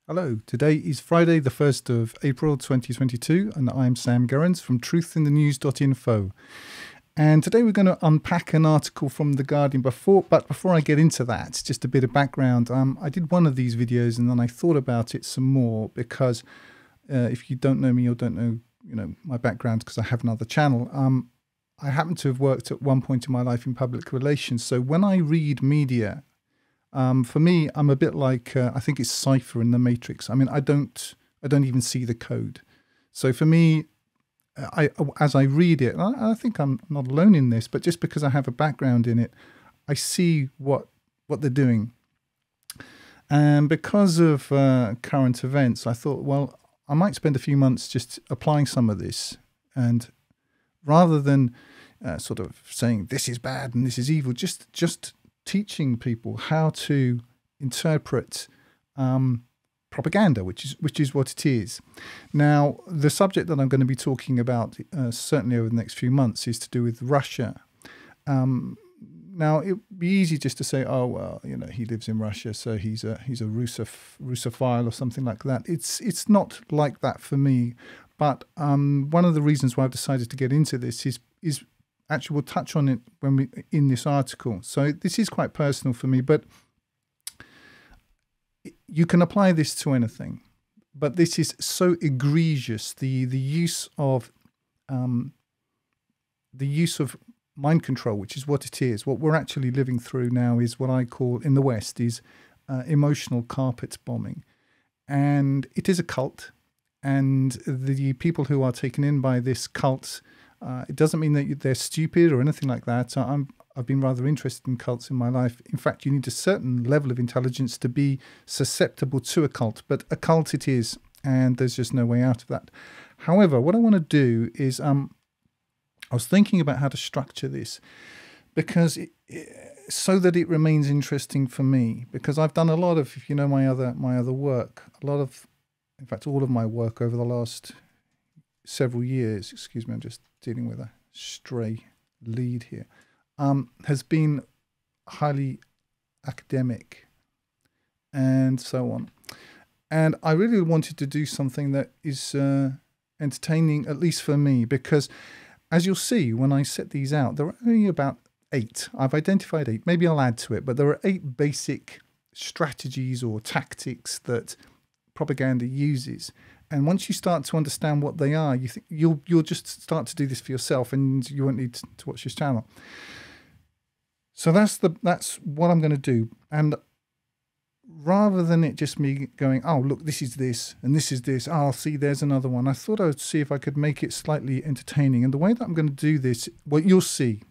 Hello, today is Friday the 1st of April 2022 and I'm Sam Gerrans from truthinthenews.info. And today we're going to unpack an article from The Guardian. But before I get into that, just a bit of background. I did one of these videos and then I thought about it some more because if you don't know me or don't know, my background, because I have another channel, I happen to have worked at one point in my life in public relations. So when I read media, for me, I'm a bit like, I think it's Cypher in the Matrix. I mean, I don't even see the code. So for me, as I read it, I think I'm not alone in this, but just because I have a background in it, I see what they're doing. And because of current events, I thought, well, I might spend a few months just applying some of this. And rather than sort of saying this is bad and this is evil, just teaching people how to interpret propaganda, which is what it is. Now, the subject that I'm going to be talking about certainly over the next few months is to do with Russia. Now, it would be easy just to say, oh, well, he lives in Russia, so he's a Russophile or something like that. It's not like that for me. But one of the reasons why I've decided to get into this is actually we'll touch on it in this article. So this is quite personal for me, but you can apply this to anything. But this is so egregious. The use of mind control, which is what it is. What we're actually living through now is what I call in the West is emotional carpet bombing, and it is a cult. And the people who are taken in by this cult, it doesn't mean that they're stupid or anything like that. I've been rather interested in cults in my life. In fact, you need a certain level of intelligence to be susceptible to a cult, but a cult it is, and there's just no way out of that. However, what I want to do is, I was thinking about how to structure this, because so that it remains interesting for me, because I've done a lot of, if you know my other work, in fact, all of my work over the last several years, excuse me, I'm just dealing with a stray lead here, has been highly academic and so on. And I really wanted to do something that is entertaining, at least for me, because as you'll see, when I set these out, there are only about 8. I've identified 8. Maybe I'll add to it, but there are 8 basic strategies or tactics that propaganda uses. And once you start to understand what they are, you'll just start to do this for yourself, and you won't need to watch this channel. So that's what I'm going to do. And rather than it just me going, oh look, this is this and this is this, oh see, there's another one, I thought I would see if I could make it slightly entertaining. And the way that I'm going to do this, well, you'll see.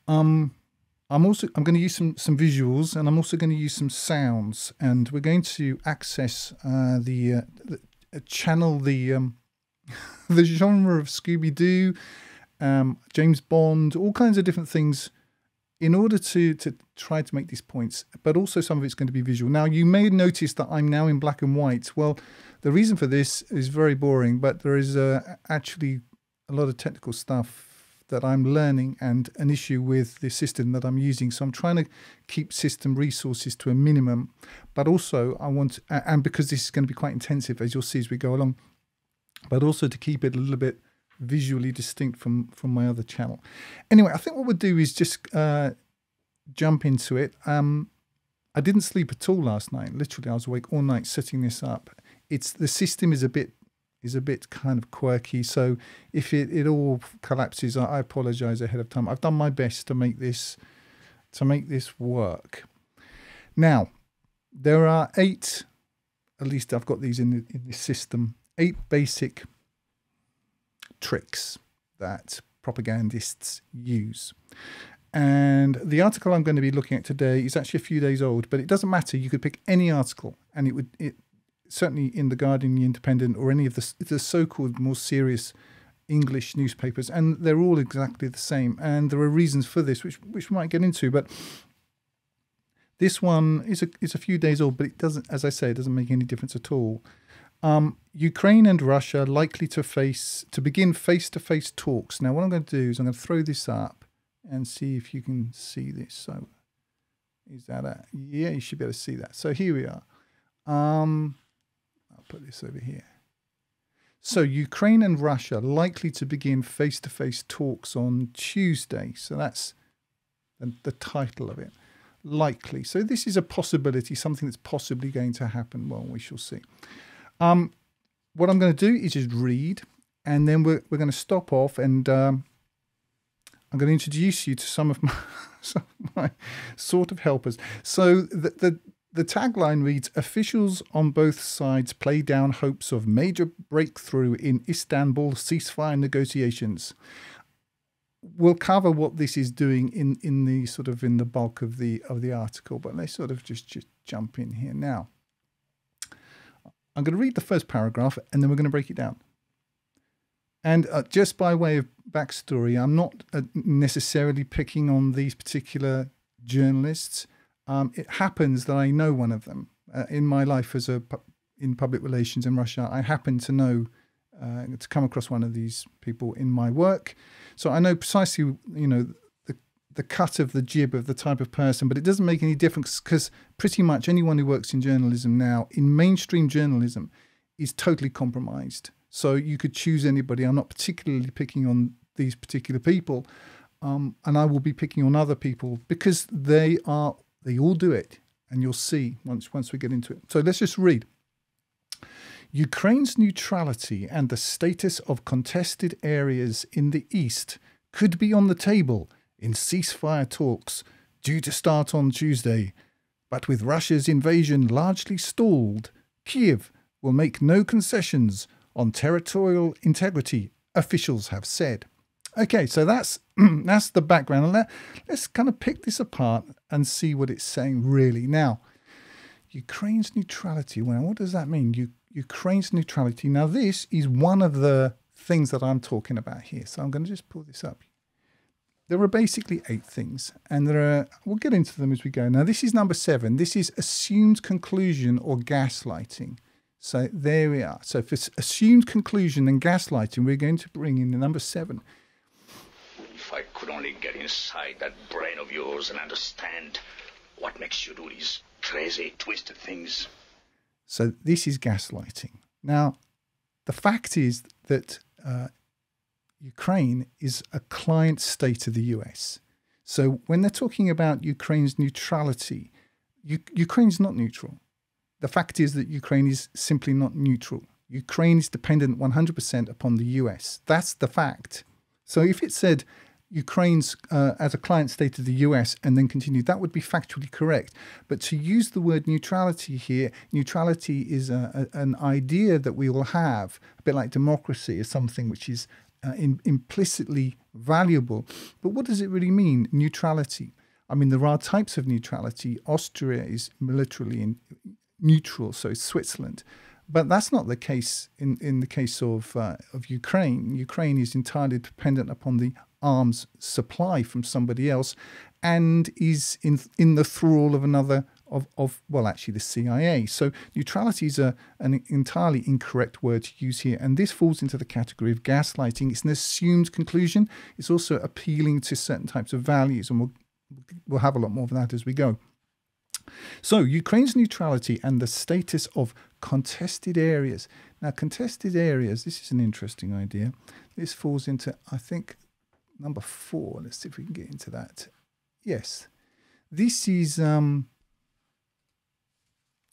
I'm going to use some visuals, and I'm also going to use some sounds, and we're going to access the channel, the genre of Scooby-Doo, James Bond, all kinds of different things, in order to try to make these points. But also some of it's going to be visual. Now, you may notice that I'm now in black and white. Well, the reason for this is very boring, but there is actually a lot of technical stuff that I'm learning and an issue with the system that I'm using. So I'm trying to keep system resources to a minimum, but also I want, and because this is going to be quite intensive, as you'll see as we go along, but also to keep it a little bit visually distinct from my other channel. Anyway, I think what we'll do is just jump into it. I didn't sleep at all last night. Literally, I was awake all night setting this up. The system is a bit kind of quirky, so if it all collapses, I apologize ahead of time. I've done my best to make this work. Now, there are 8, at least I've got these in this system, 8 basic tricks that propagandists use. And the article I'm going to be looking at today is actually a few days old, but it doesn't matter. You could pick any article, and it certainly in The Guardian, The Independent, or any of the so-called more serious English newspapers, and they're all exactly the same. And there are reasons for this, which we might get into. But this one is a few days old, but it doesn't, as I say, it doesn't make any difference at all. Ukraine and Russia likely to begin face-to-face talks. Now, what I'm going to do is I'm going to throw this up and see if you can see this. So, is that yeah, you should be able to see that. So here we are. I'll put this over here. So Ukraine and Russia likely to begin face-to-face talks on Tuesday. So that's the title of it. Likely. So this is a possibility, something that's possibly going to happen. Well, we shall see. What I'm going to do is just read, and then we're going to stop off, and I'm going to introduce you to some of my sort of helpers. So the tagline reads, officials on both sides play down hopes of major breakthrough in Istanbul ceasefire negotiations. We'll cover what this is doing in the sort of in the bulk of the article, but let's sort of just jump in here now. I'm going to read the first paragraph, and then we're going to break it down. And just by way of backstory, I'm not necessarily picking on these particular journalists. It happens that I know one of them. In my life in public relations in Russia, I happen to know, to come across one of these people in my work. So I know precisely, the cut of the jib of the type of person, but it doesn't make any difference because pretty much anyone who works in journalism now, in mainstream journalism, is totally compromised. So you could choose anybody. I'm not particularly picking on these particular people, and I will be picking on other people because they all do it, and you'll see once we get into it. So let's just read. Ukraine's neutrality and the status of contested areas in the east could be on the table in ceasefire talks due to start on Tuesday. But with Russia's invasion largely stalled, Kyiv will make no concessions on territorial integrity, officials have said. Okay, so that's the background. And let's kind of pick this apart and see what it's saying really. Now, Ukraine's neutrality, well, what does that mean? Ukraine's neutrality. Now, this is one of the things that I'm talking about here. So I'm going to just pull this up. There are basically 8 things, and we'll get into them as we go. Now, this is number 7. This is assumed conclusion or gaslighting. So there we are. So for assumed conclusion and gaslighting, we're going to bring in the number 7. If I could only get inside that brain of yours and understand what makes you do these crazy, twisted things. So this is gaslighting. Now, the fact is that Ukraine is a client state of the US. So when they're talking about Ukraine's neutrality, Ukraine's not neutral. The fact is that Ukraine is simply not neutral. Ukraine is dependent 100% upon the US. That's the fact. So if it said Ukraine's as a client state of the US and then continued, that would be factually correct. But to use the word neutrality here, neutrality is an idea that we all have, a bit like democracy, is something which is implicitly valuable. But what does it really mean, neutrality? I mean, there are types of neutrality. Austria is militarily neutral, so it's Switzerland. But that's not the case in the case of Ukraine. Ukraine is entirely dependent upon the arms supply from somebody else and is in the thrall of another, well, actually the CIA. So neutrality is an entirely incorrect word to use here. And this falls into the category of gaslighting. It's an assumed conclusion. It's also appealing to certain types of values. And we'll have a lot more of that as we go. So Ukraine's neutrality and the status of contested areas. Now, contested areas, this is an interesting idea. This falls into, I think, number 4. Let's see if we can get into that. Yes. This is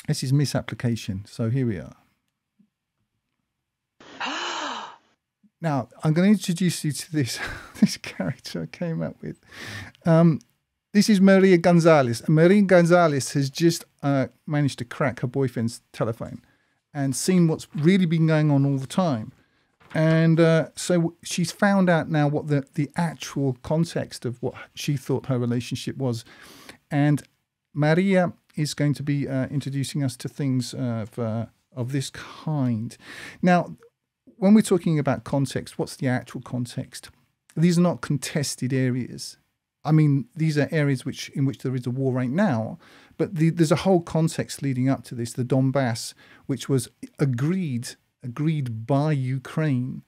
misapplication. So here we are. Now, I'm going to introduce you to this character I came up with. This is Maria Gonzalez. Maria Gonzalez has just managed to crack her boyfriend's telephone and seen what's really been going on all the time. And so she's found out now what the actual context of what she thought her relationship was. And Maria is going to be introducing us to things of this kind. Now, when we're talking about context, what's the actual context? These are not contested areas. I mean, these are areas in which there is a war right now, but there's a whole context leading up to this, the Donbass, which was agreed by Ukraine,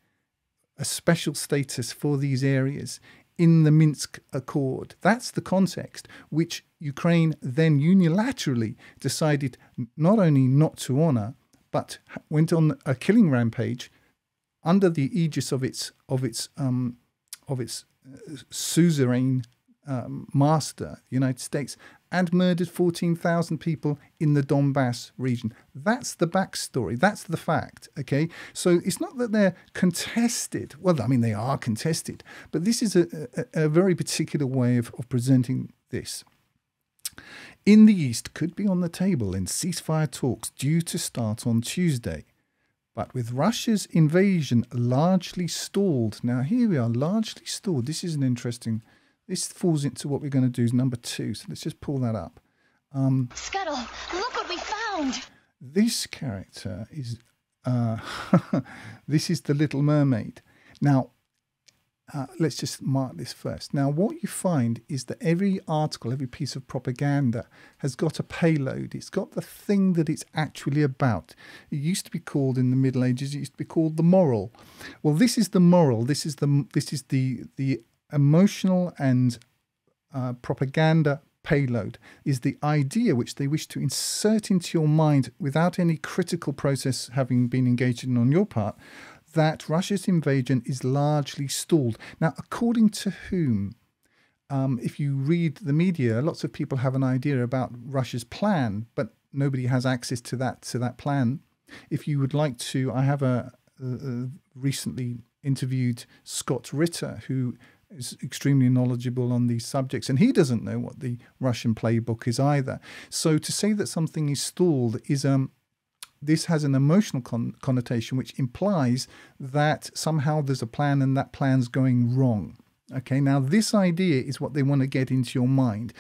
a special status for these areas in the Minsk Accord. That's the context which Ukraine then unilaterally decided not only not to honour, but went on a killing rampage under the aegis of its suzerain master, the United States, and murdered 14,000 people in the Donbass region. That's the backstory. That's the fact, okay? So it's not that they're contested. Well, I mean, they are contested, but this is a very particular way of presenting this. In the East could be on the table in ceasefire talks due to start on Tuesday. But with Russia's invasion largely stalled. Now, here we are, largely stalled. This is an interesting... This falls into what we're going to do is number 2. So let's just pull that up. Scuttle, look what we found. This character is... this is the Little Mermaid. Now, let's just mark this first. Now, what you find is that every article, every piece of propaganda has got a payload. It's got the thing that it's actually about. It used to be called in the Middle Ages, it used to be called the moral. Well, this is the moral. This is the emotional and propaganda payload, is the idea which they wish to insert into your mind without any critical process having been engaged in on your part, that Russia's invasion is largely stalled. Now, according to whom? If you read the media, lots of people have an idea about Russia's plan, but nobody has access to that plan. If you would like to, I have a recently interviewed Scott Ritter, who is extremely knowledgeable on these subjects, and he doesn't know what the Russian playbook is either. So to say that something is stalled is this has an emotional connotation which implies that somehow there's a plan and that plan's going wrong. Okay, now this idea is what they want to get into your mind.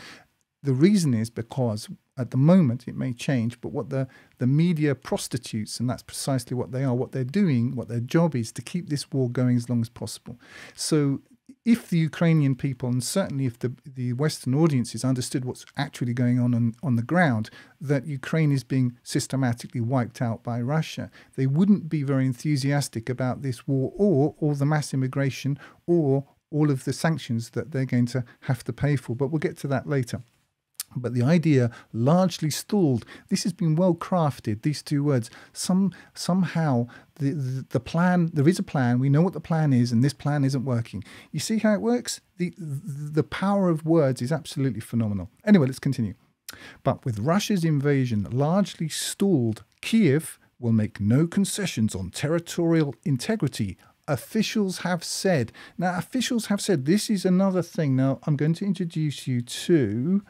The reason is because at the moment it may change, but what the media prostitutes, and that's precisely what they are, what they're doing, what their job is to keep this war going as long as possible. So if the Ukrainian people, and certainly if the Western audiences understood what's actually going on the ground, that Ukraine is being systematically wiped out by Russia, they wouldn't be very enthusiastic about this war or the mass immigration or all of the sanctions that they're going to have to pay for. But we'll get to that later. But the idea largely stalled. This has been well crafted, these two words. Somehow the plan, there is a plan, we know what the plan is, and this plan isn't working. You see how it works? The power of words is absolutely phenomenal. Anyway, let's continue. But with Russia's invasion largely stalled, Kiev will make no concessions on territorial integrity, officials have said. Now, officials have said, this is another thing. Now, I'm going to introduce you to...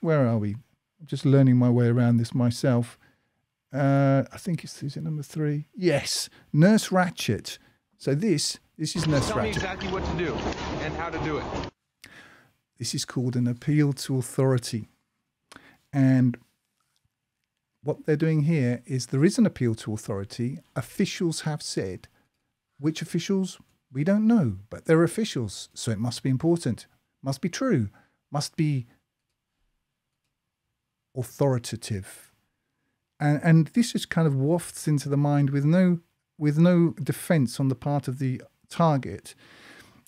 where are we? I'm just learning my way around this myself. I think is it number 3? Yes, Nurse Ratched. So this is Nurse Ratched. Tell me exactly what to do and how to do it. This is called an appeal to authority. And what they're doing here is there is an appeal to authority. Officials have said. Which officials? We don't know, but they're officials, so it must be important, must be true, must be authoritative. And this just kind of wafts into the mind with no defense on the part of the target.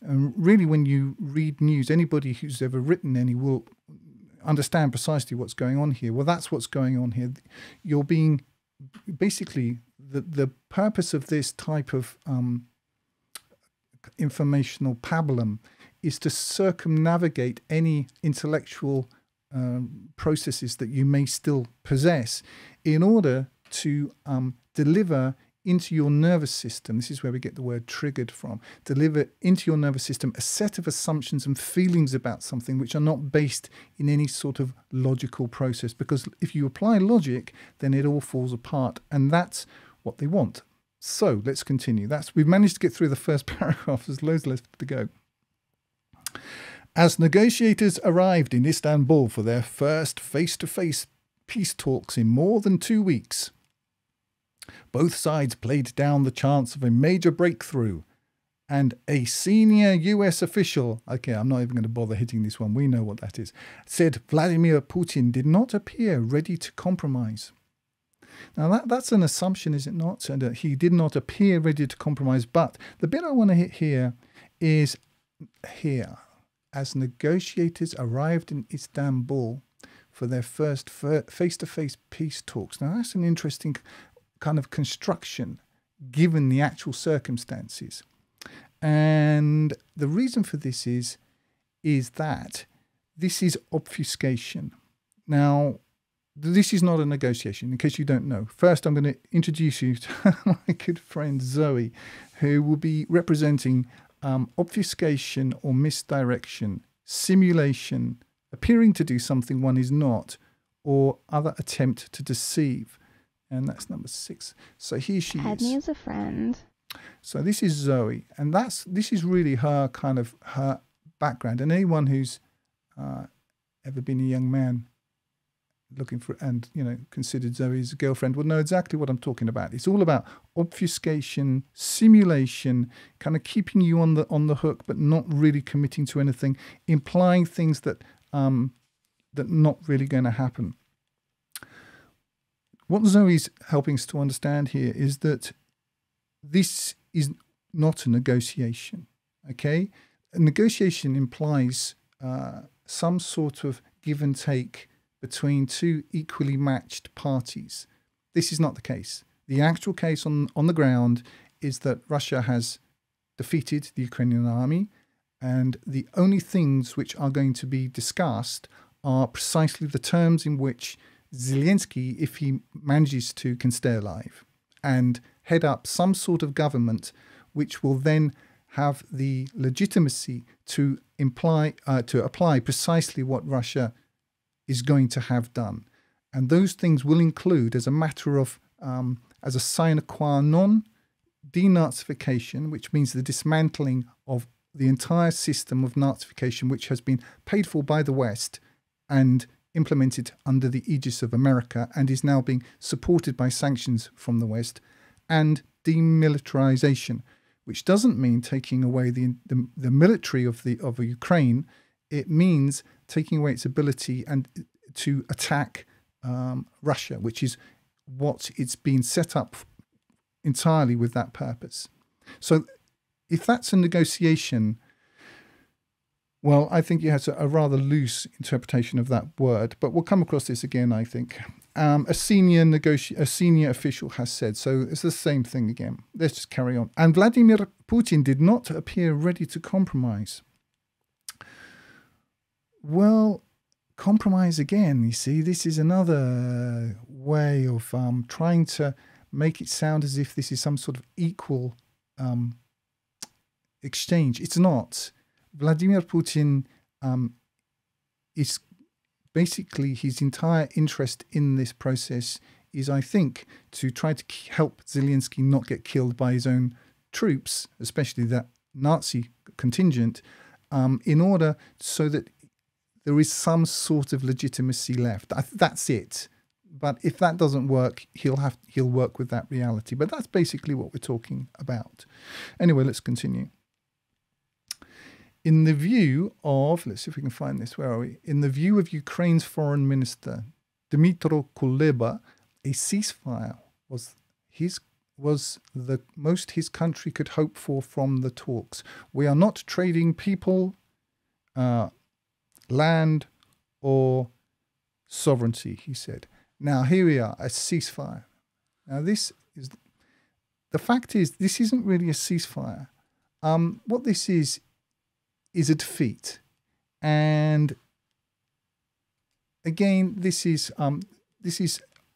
And really, when you read news, anybody who's ever written any will understand precisely what's going on here. Well, that's what's going on here. You're being basically the purpose of this type of informational pabulum is to circumnavigate any intellectual processes that you may still possess in order to deliver into your nervous system, this is where we get the word triggered from, deliver into your nervous system a set of assumptions and feelings about something which are not based in any sort of logical process. Because if you apply logic, then it all falls apart. And that's what they want. So let's continue. We've managed to get through the first paragraph. There's loads left to go. As negotiators arrived in Istanbul for their first face-to-face peace talks in more than 2 weeks, both sides played down the chance of a major breakthrough, and a senior US official, okay, I'm not even going to bother hitting this one, we know what that is, said Vladimir Putin did not appear ready to compromise. Now that's an assumption, is it not? And he did not appear ready to compromise, but the bit I want to hit here is here, as negotiators arrived in Istanbul for their first face-to-face peace talks. Now, that's an interesting kind of construction, given the actual circumstances. And the reason for this is that this is obfuscation. Now, this is not a negotiation, in case you don't know. First, I'm going to introduce you to my good friend Zoe, who will be representing obfuscation or misdirection, simulation, appearing to do something one is not, or other attempt to deceive. And that's number 6. So here she is. Add me as a friend. So this is Zoe, and this is really her kind of her background. And anyone who's ever been a young man looking for and considered Zoe as a girlfriend will know exactly what I'm talking about. It's all about obfuscation, simulation, kind of keeping you on the hook, but not really committing to anything, implying things that not really going to happen. What Zoe's helping us to understand here is that this is not a negotiation. Okay, a negotiation implies some sort of give and take between two equally matched parties. This is not the case. The actual case on the ground is that Russia has defeated the Ukrainian army, and the only things which are going to be discussed are precisely the terms in which Zelensky, if he manages to, can stay alive and head up some sort of government which will then have the legitimacy to apply precisely what Russia is going to have done. And those things will include, as a matter of, as a sine qua non, denazification, which means the dismantling of the entire system of Nazification, which has been paid for by the West and implemented under the aegis of America and is now being supported by sanctions from the West, and demilitarization, which doesn't mean taking away the military of Ukraine. It means taking away its ability and to attack Russia, which is what it's been set up entirely with that purpose. So if that's a negotiation, well, I think you have a rather loose interpretation of that word, but we'll come across this again, I think. A senior official has said, so it's the same thing again. Let's just carry on. And Vladimir Putin did not appear ready to compromise. Well, compromise again, you see, this is another way of trying to make it sound as if this is some sort of equal exchange. It's not. Vladimir Putin is basically, his entire interest in this process is, I think, to try to help Zelensky not get killed by his own troops, especially that Nazi contingent, in order so that there is some sort of legitimacy left. That's it. But if that doesn't work, he'll work with that reality. But that's basically what we're talking about. Anyway, let's continue. In the view of, let's see if we can find this, where are we? In the view of Ukraine's foreign minister, Dmytro Kuleba, a ceasefire was the most his country could hope for from the talks. We are not trading people, land, or sovereignty, he said. Now, here we are, a ceasefire. Now, this isn't really a ceasefire. What this is a defeat. And again, this is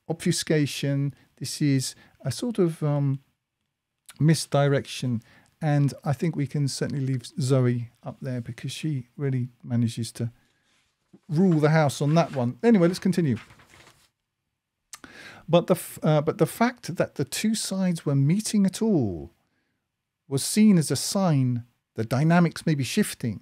obfuscation. This is a sort of misdirection. And I think we can certainly leave Zoe up there because she really manages to rule the house on that one. Anyway, let's continue. But the fact that the two sides were meeting at all was seen as a sign the dynamics may be shifting,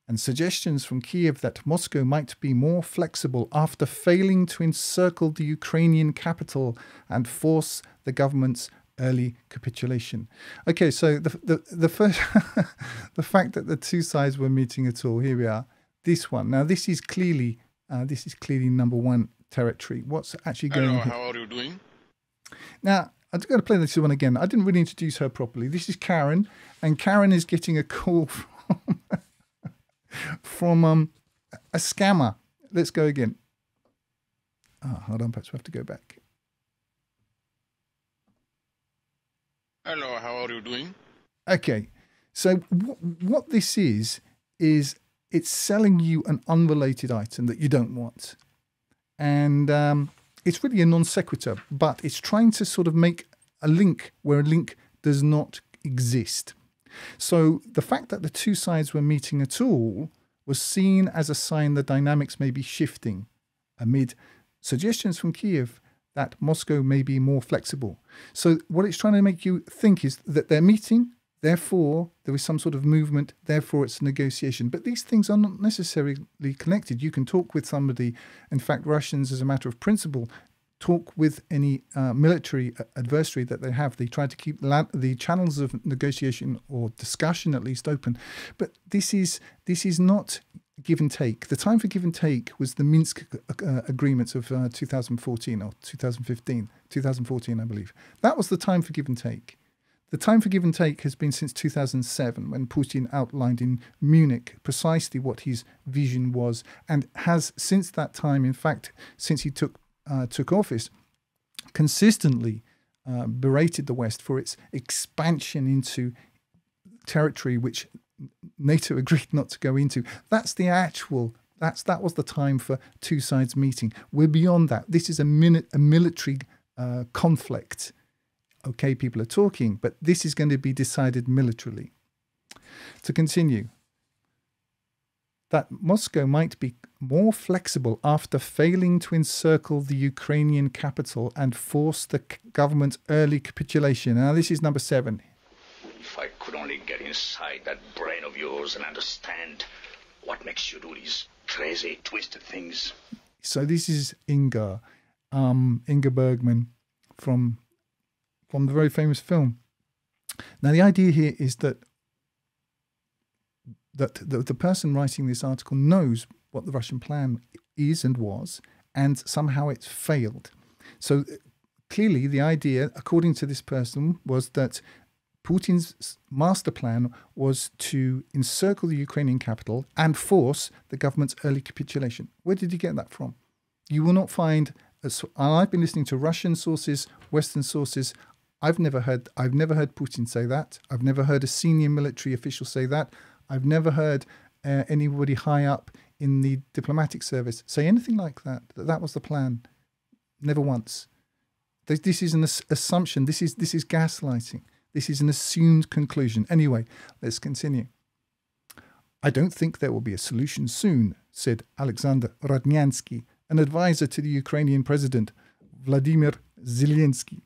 and suggestions from Kiev that Moscow might be more flexible after failing to encircle the Ukrainian capital and force the government's early capitulation. Okay, so the first, the fact that the two sides were meeting at all. Here we are. This one. Now, this is clearly number one territory. What's actually going on? How are you doing? Now, I've got to play this one again. I didn't really introduce her properly. This is Karen, and Karen is getting a call from a scammer. Let's go again. Hold on, perhaps we have to go back. Hello, how are you doing? Okay, so what this is it's selling you an unrelated item that you don't want. And it's really a non sequitur, but it's trying to sort of make a link where a link does not exist. So the fact that the two sides were meeting at all was seen as a sign the dynamics may be shifting amid suggestions from Kiev that Moscow may be more flexible. So what it's trying to make you think is that they're meeting, therefore there is some sort of movement, therefore it's a negotiation. But these things are not necessarily connected. You can talk with somebody. In fact, Russians, as a matter of principle, talk with any military adversary that they have. They try to keep the channels of negotiation or discussion at least open. But this is not give and take. The time for give and take was the Minsk agreements of 2014 or 2014, I believe. That was the time for give and take. The time for give and take has been since 2007, when Putin outlined in Munich precisely what his vision was, and has since that time, in fact, since he took office, consistently berated the West for its expansion into territory which NATO agreed not to go into. That was the time for two sides meeting. We're beyond that. This is a military conflict. Okay, people are talking, but this is going to be decided militarily. To continue, that Moscow might be more flexible after failing to encircle the Ukrainian capital and force the government's early capitulation. Now, this is number 7. If I could only get inside that brain of yours and understand what makes you do these crazy, twisted things. So this is Inga Bergman from the very famous film. Now, the idea here is that the person writing this article knows what the Russian plan is and was, and somehow it's failed. So clearly the idea, according to this person, was that Putin's master plan was to encircle the Ukrainian capital and force the government's early capitulation. Where did he get that from? You will not find, I've been listening to Russian sources, Western sources. I've never heard Putin say that. I've never heard a senior military official say that. I've never heard anybody high up in the diplomatic service say anything like that. That was the plan. Never once. This is an assumption. This is gaslighting. This is an assumed conclusion. Anyway, let's continue. I don't think there will be a solution soon, said Alexander Rodnyansky, an advisor to the Ukrainian president, Vladimir Zelensky.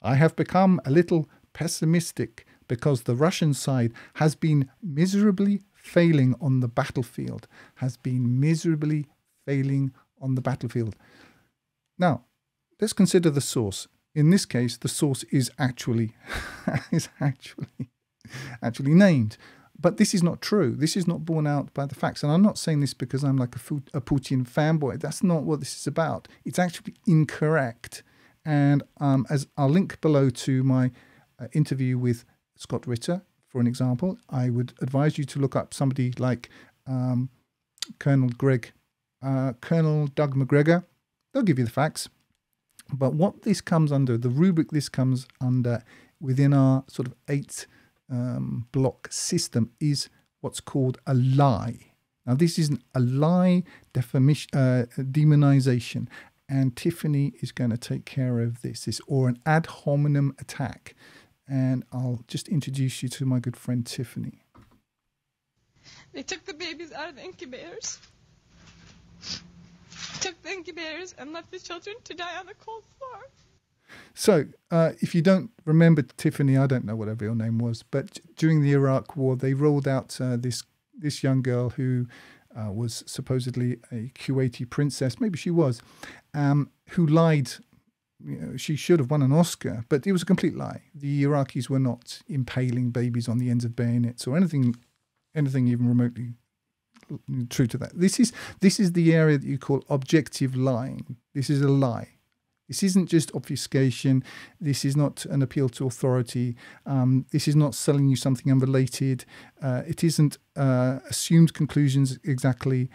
I have become a little pessimistic because the Russian side has been miserably failing on the battlefield. Now, let's consider the source. In this case, the source is actually named. But this is not true. This is not borne out by the facts. And I'm not saying this because I'm like a Putin fanboy. That's not what this is about. It's actually incorrect. And as I'll link below to my interview with Scott Ritter, for an example, I would advise you to look up somebody like Colonel Doug McGregor. They'll give you the facts. But what this comes under, the rubric this comes under within our sort of 8 block system is what's called a lie. Now, this isn't a lie demonization, and Tiffany is going to take care of this, or an ad hominem attack. And I'll just introduce you to my good friend Tiffany. They took the babies out of the incubators. Took the incubators and left the children to die on the cold floor. So, if you don't remember Tiffany, I don't know whatever your name was, but during the Iraq War, they rolled out this young girl who was supposedly a Kuwaiti princess, maybe she was, who lied. You know, she should have won an Oscar, but it was a complete lie. The Iraqis were not impaling babies on the ends of bayonets or anything even remotely true to that. This is the area that you call objective lying. This is a lie. This isn't just obfuscation. This is not an appeal to authority. This is not selling you something unrelated. It isn't assumed conclusions exactly.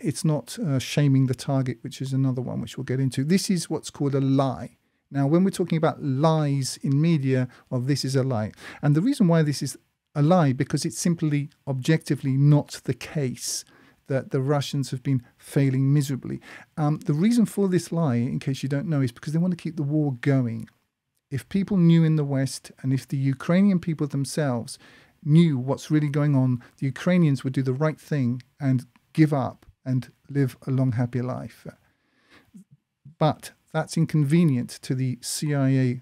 It's not shaming the target, which is another one which we'll get into. This is what's called a lie. Now, when we're talking about lies in media, well, this is a lie. And the reason why this is a lie, because it's simply objectively not the case that the Russians have been failing miserably. The reason for this lie, in case you don't know, is because they want to keep the war going. If people knew in the West, and if the Ukrainian people themselves knew what's really going on, the Ukrainians would do the right thing and give up and live a long, happy life. But that's inconvenient to the CIA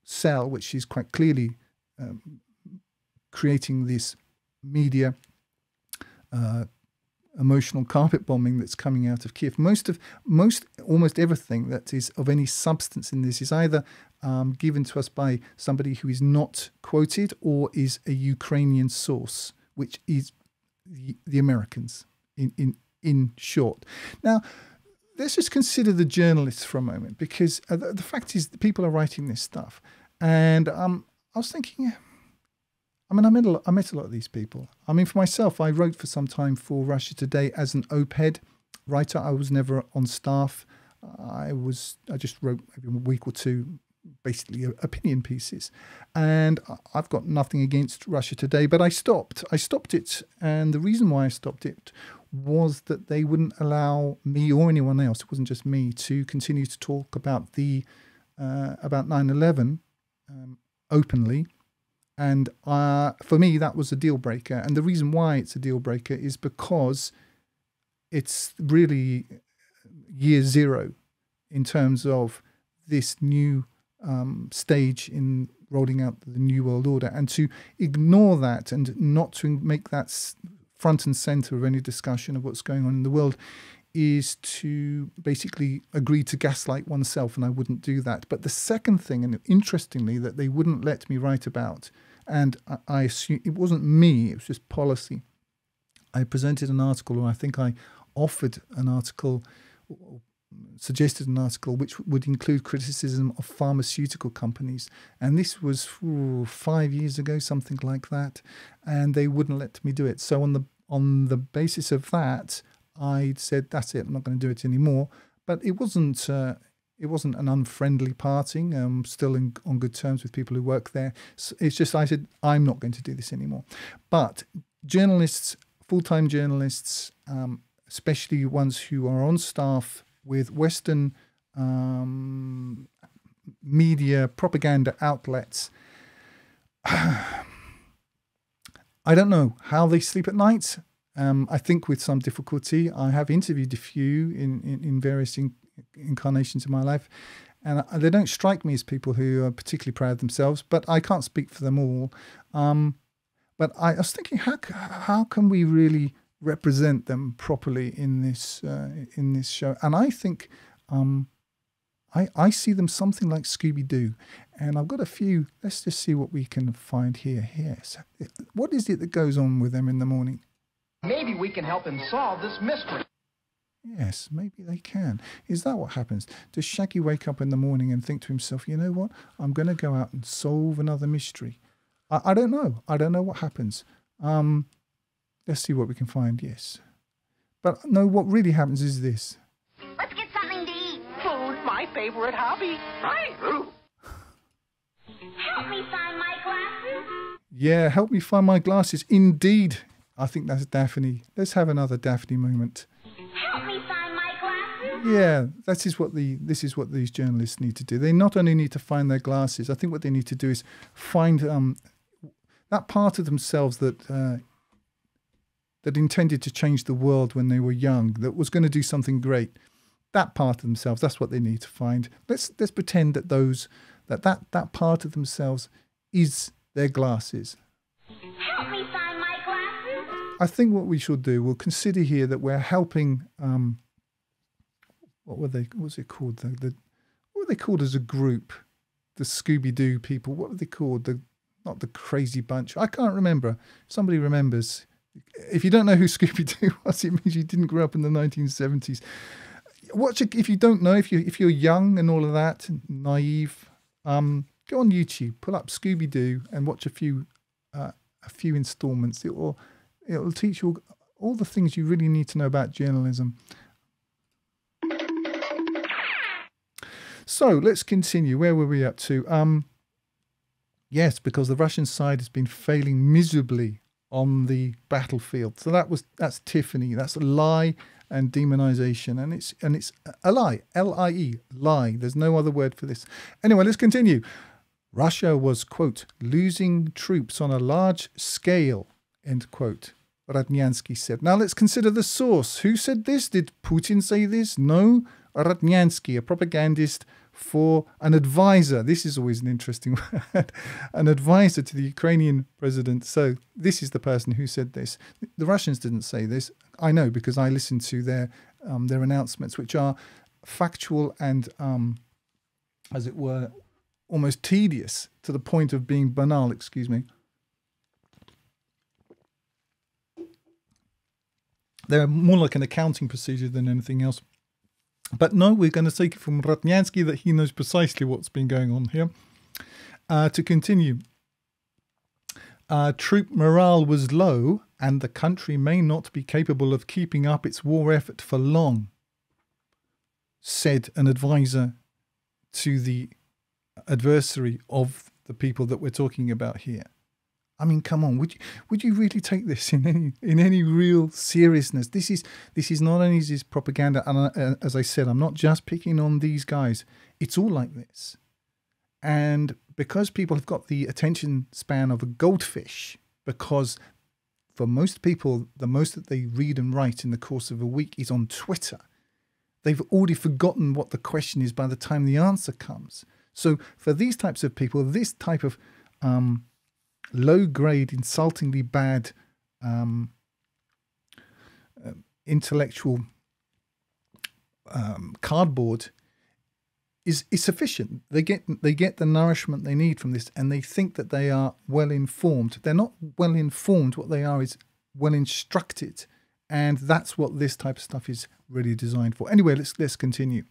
cell, which is quite clearly creating this media emotional carpet bombing that's coming out of Kiev. Almost everything that is of any substance in this is either given to us by somebody who is not quoted or is a Ukrainian source, which is the Americans, in short. Now, let's just consider the journalists for a moment, because the fact is that people are writing this stuff. And I was thinking, I met a lot of these people. I mean, for myself, I wrote for some time for Russia Today as an op-ed writer. I was never on staff. I just wrote maybe a week or two, basically opinion pieces. And I've got nothing against Russia Today, but I stopped. I stopped it, and the reason why I stopped it was that they wouldn't allow me or anyone else, it wasn't just me, to continue to talk about about 9/11 openly. And for me, that was a deal breaker. And the reason why it's a deal breaker is because it's really year zero in terms of this new stage in rolling out the New World Order. And to ignore that and not to make that front and center of any discussion of what's going on in the world is to basically agree to gaslight oneself, and I wouldn't do that. But the second thing, and interestingly, that they wouldn't let me write about, and I assume it wasn't me, it was just policy. I presented an article, or I think I offered an article, or suggested an article, which would include criticism of pharmaceutical companies. And this was 5 years ago, something like that. And they wouldn't let me do it. So on the basis of that, I said, that's it, I'm not going to do it anymore. But it wasn't an unfriendly parting. I'm still on good terms with people who work there. So it's just I said, I'm not going to do this anymore. But journalists, full-time journalists, especially ones who are on staff with Western media propaganda outlets, I don't know how they sleep at night. I think with some difficulty. I have interviewed a few in various incarnations of my life, and they don't strike me as people who are particularly proud of themselves, but I can't speak for them all. But I was thinking, how can we really represent them properly in this show? And I think I see them something like Scooby-Doo, and I've got a few. Let's just see what we can find here. Yes, what is it that goes on with them in the morning? Maybe we can help him solve this mystery. Yes, maybe they can. Is that what happens? Does Shaggy wake up in the morning and think to himself, you know what, I'm going to go out and solve another mystery? I don't know. I don't know what happens. Let's see what we can find, yes. But no, what really happens is this. Let's get something to eat. Food, my favorite hobby. Right. Help me find my glasses. Yeah, help me find my glasses. Indeed. I think that's Daphne. Let's have another Daphne moment. Help me find my glasses. Yeah, this is what these journalists need to do. They not only need to find their glasses, I think what they need to do is find that part of themselves that intended to change the world when they were young, that was going to do something great. That part of themselves, that's what they need to find. Let's pretend that that part of themselves is their glasses. Help me find my glasses. I think what we should do, we'll consider here that we're helping. What were it called? What were they called as a group? The Scooby-Doo people. What were they called? Not the Crazy Bunch. I can't remember. If somebody remembers. If you don't know who Scooby-Doo was, it means you didn't grow up in the 1970s. watch it if you don't know, if you're young and all of that, naive. Go on YouTube, pull up Scooby Doo, and watch a few installments. It'll teach you all the things you really need to know about journalism. So let's continue. Where were we up to? Yes, because the Russian side has been failing miserably on the battlefield. So that's Tiffany. That's a lie and demonization, and it's a lie. L-I-E, lie. There's no other word for this. Anyway, let's continue. Russia was, quote, losing troops on a large scale, end quote, Ratnyansky said. Now let's consider the source. Who said this? Did Putin say this? No. Ratnyansky, a propagandist for an advisor. This is always an interesting word. An advisor to the Ukrainian president. So this is the person who said this. The Russians didn't say this. I know because I listened to their announcements, which are factual and, as it were, almost tedious to the point of being banal, excuse me. They're more like an accounting procedure than anything else. But no, we're going to take it from Ratnyansky that he knows precisely what's been going on here. To continue, troop morale was low and the country may not be capable of keeping up its war effort for long, said an advisor to the adversary of the people that we're talking about here. I mean, come on, would you really take this in any real seriousness? This is not only this propaganda, and as I said, I'm not just picking on these guys. It's all like this, and because people have got the attention span of a goldfish, because for most people, the most that they read and write in the course of a week is on Twitter. They've already forgotten what the question is by the time the answer comes. So for these types of people, this type of low-grade, insultingly bad intellectual cardboard is sufficient. They get the nourishment they need from this, and they think that they are well informed. They're not well informed. What they are is well instructed, and that's what this type of stuff is really designed for. Anyway, let's continue.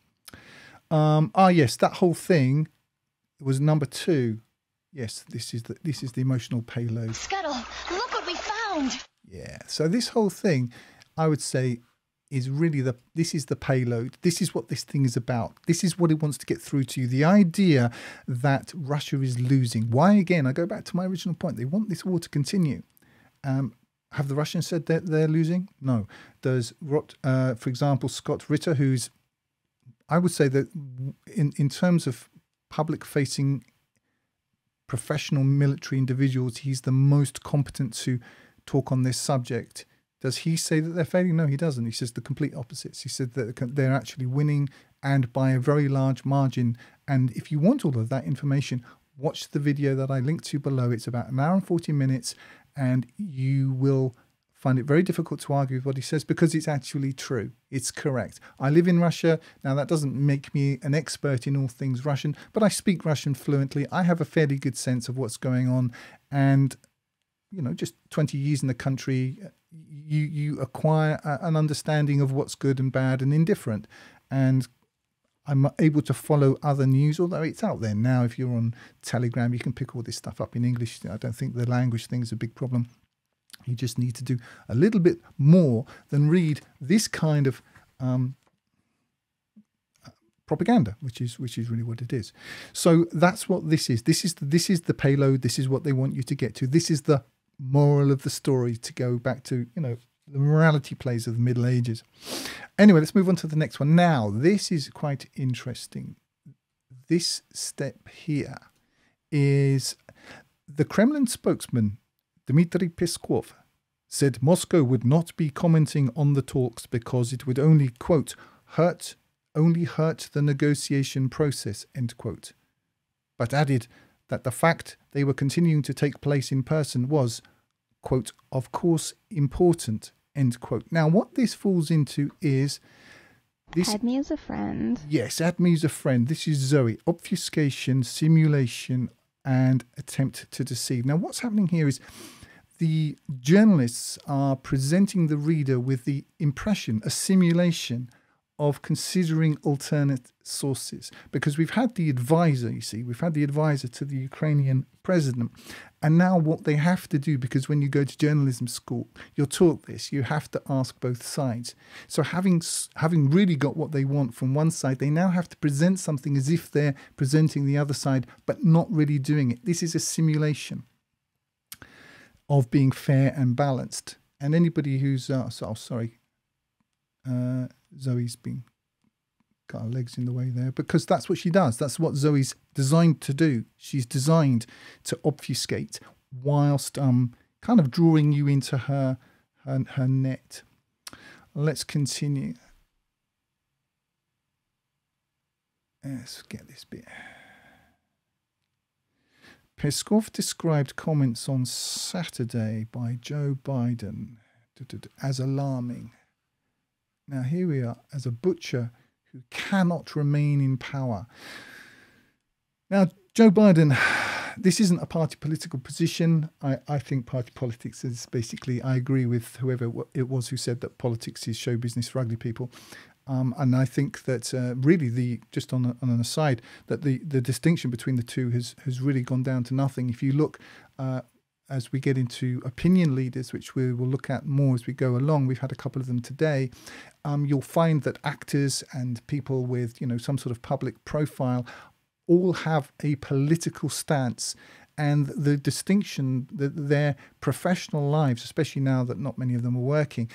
Yes, that whole thing was number 2. Yes, this is the emotional payload. Scuttle, look what we found. Yeah. So this whole thing, I would say, is really this is the payload. This is what this thing is about. This is what it wants to get through to you. The idea that Russia is losing. Why again? I go back to my original point. They want this war to continue. Have the Russians said that they're losing? No. Does for example, Scott Ritter, who's, I would say that in terms of public-facing professional military individuals, he's the most competent to talk on this subject. Does he say that they're failing? No, he doesn't. He says the complete opposites. He said that they're actually winning, and by a very large margin. And if you want all of that information, watch the video that I linked to below. It's about 1 hour and 40 minutes, and you will find it very difficult to argue with what he says because it's actually true. It's correct. I live in Russia. Now, that doesn't make me an expert in all things Russian, but I speak Russian fluently. I have a fairly good sense of what's going on. And, you know, just 20 years in the country, you acquire an understanding of what's good and bad and indifferent. And I'm able to follow other news, although it's out there now. If you're on Telegram, you can pick all this stuff up in English. I don't think the language thing is a big problem. You just need to do a little bit more than read this kind of propaganda, which is really what it is. So that's what this is. This is the payload. This is what they want you to get to. This is the moral of the story, to go back to, you know, the morality plays of the Middle Ages. Anyway, let's move on to the next one. Now, this is quite interesting. This step here is the Kremlin spokesman, Dmitry Peskov, said Moscow would not be commenting on the talks because it would only, quote, hurt the negotiation process, end quote. But added that the fact they were continuing to take place in person was, quote, of course important, end quote. Now, what this falls into is this. Add me as a friend. Yes, add me as a friend. This is Zoe. Obfuscation, simulation, and attempt to deceive. Now, what's happening here is the journalists are presenting the reader with the impression, a simulation of considering alternate sources, because we've had the advisor, you see, we've had the advisor to the Ukrainian president. And now what they have to do, because when you go to journalism school, you're taught this, you have to ask both sides. So having really got what they want from one side, they now have to present something as if they're presenting the other side, but not really doing it. This is a simulation of being fair and balanced. And anybody who's, Zoe's got her legs in the way there, because that's what she does. That's what Zoe's designed to do. She's designed to obfuscate whilst kind of drawing you into her net. Let's continue. Let's get this bit. Peskov described comments on Saturday by Joe Biden as alarming. Now here we are, as a butcher who cannot remain in power. Now, Joe Biden, this isn't a party political position. I think party politics is basically, I agree with whoever it was who said that politics is show business for ugly people. And I think that really just on an aside, that the distinction between the two has really gone down to nothing. If you look as we get into opinion leaders, which we will look at more as we go along, we've had a couple of them today, you'll find that actors and people with, some sort of public profile all have a political stance. And the distinction that their professional lives, especially now that not many of them are working,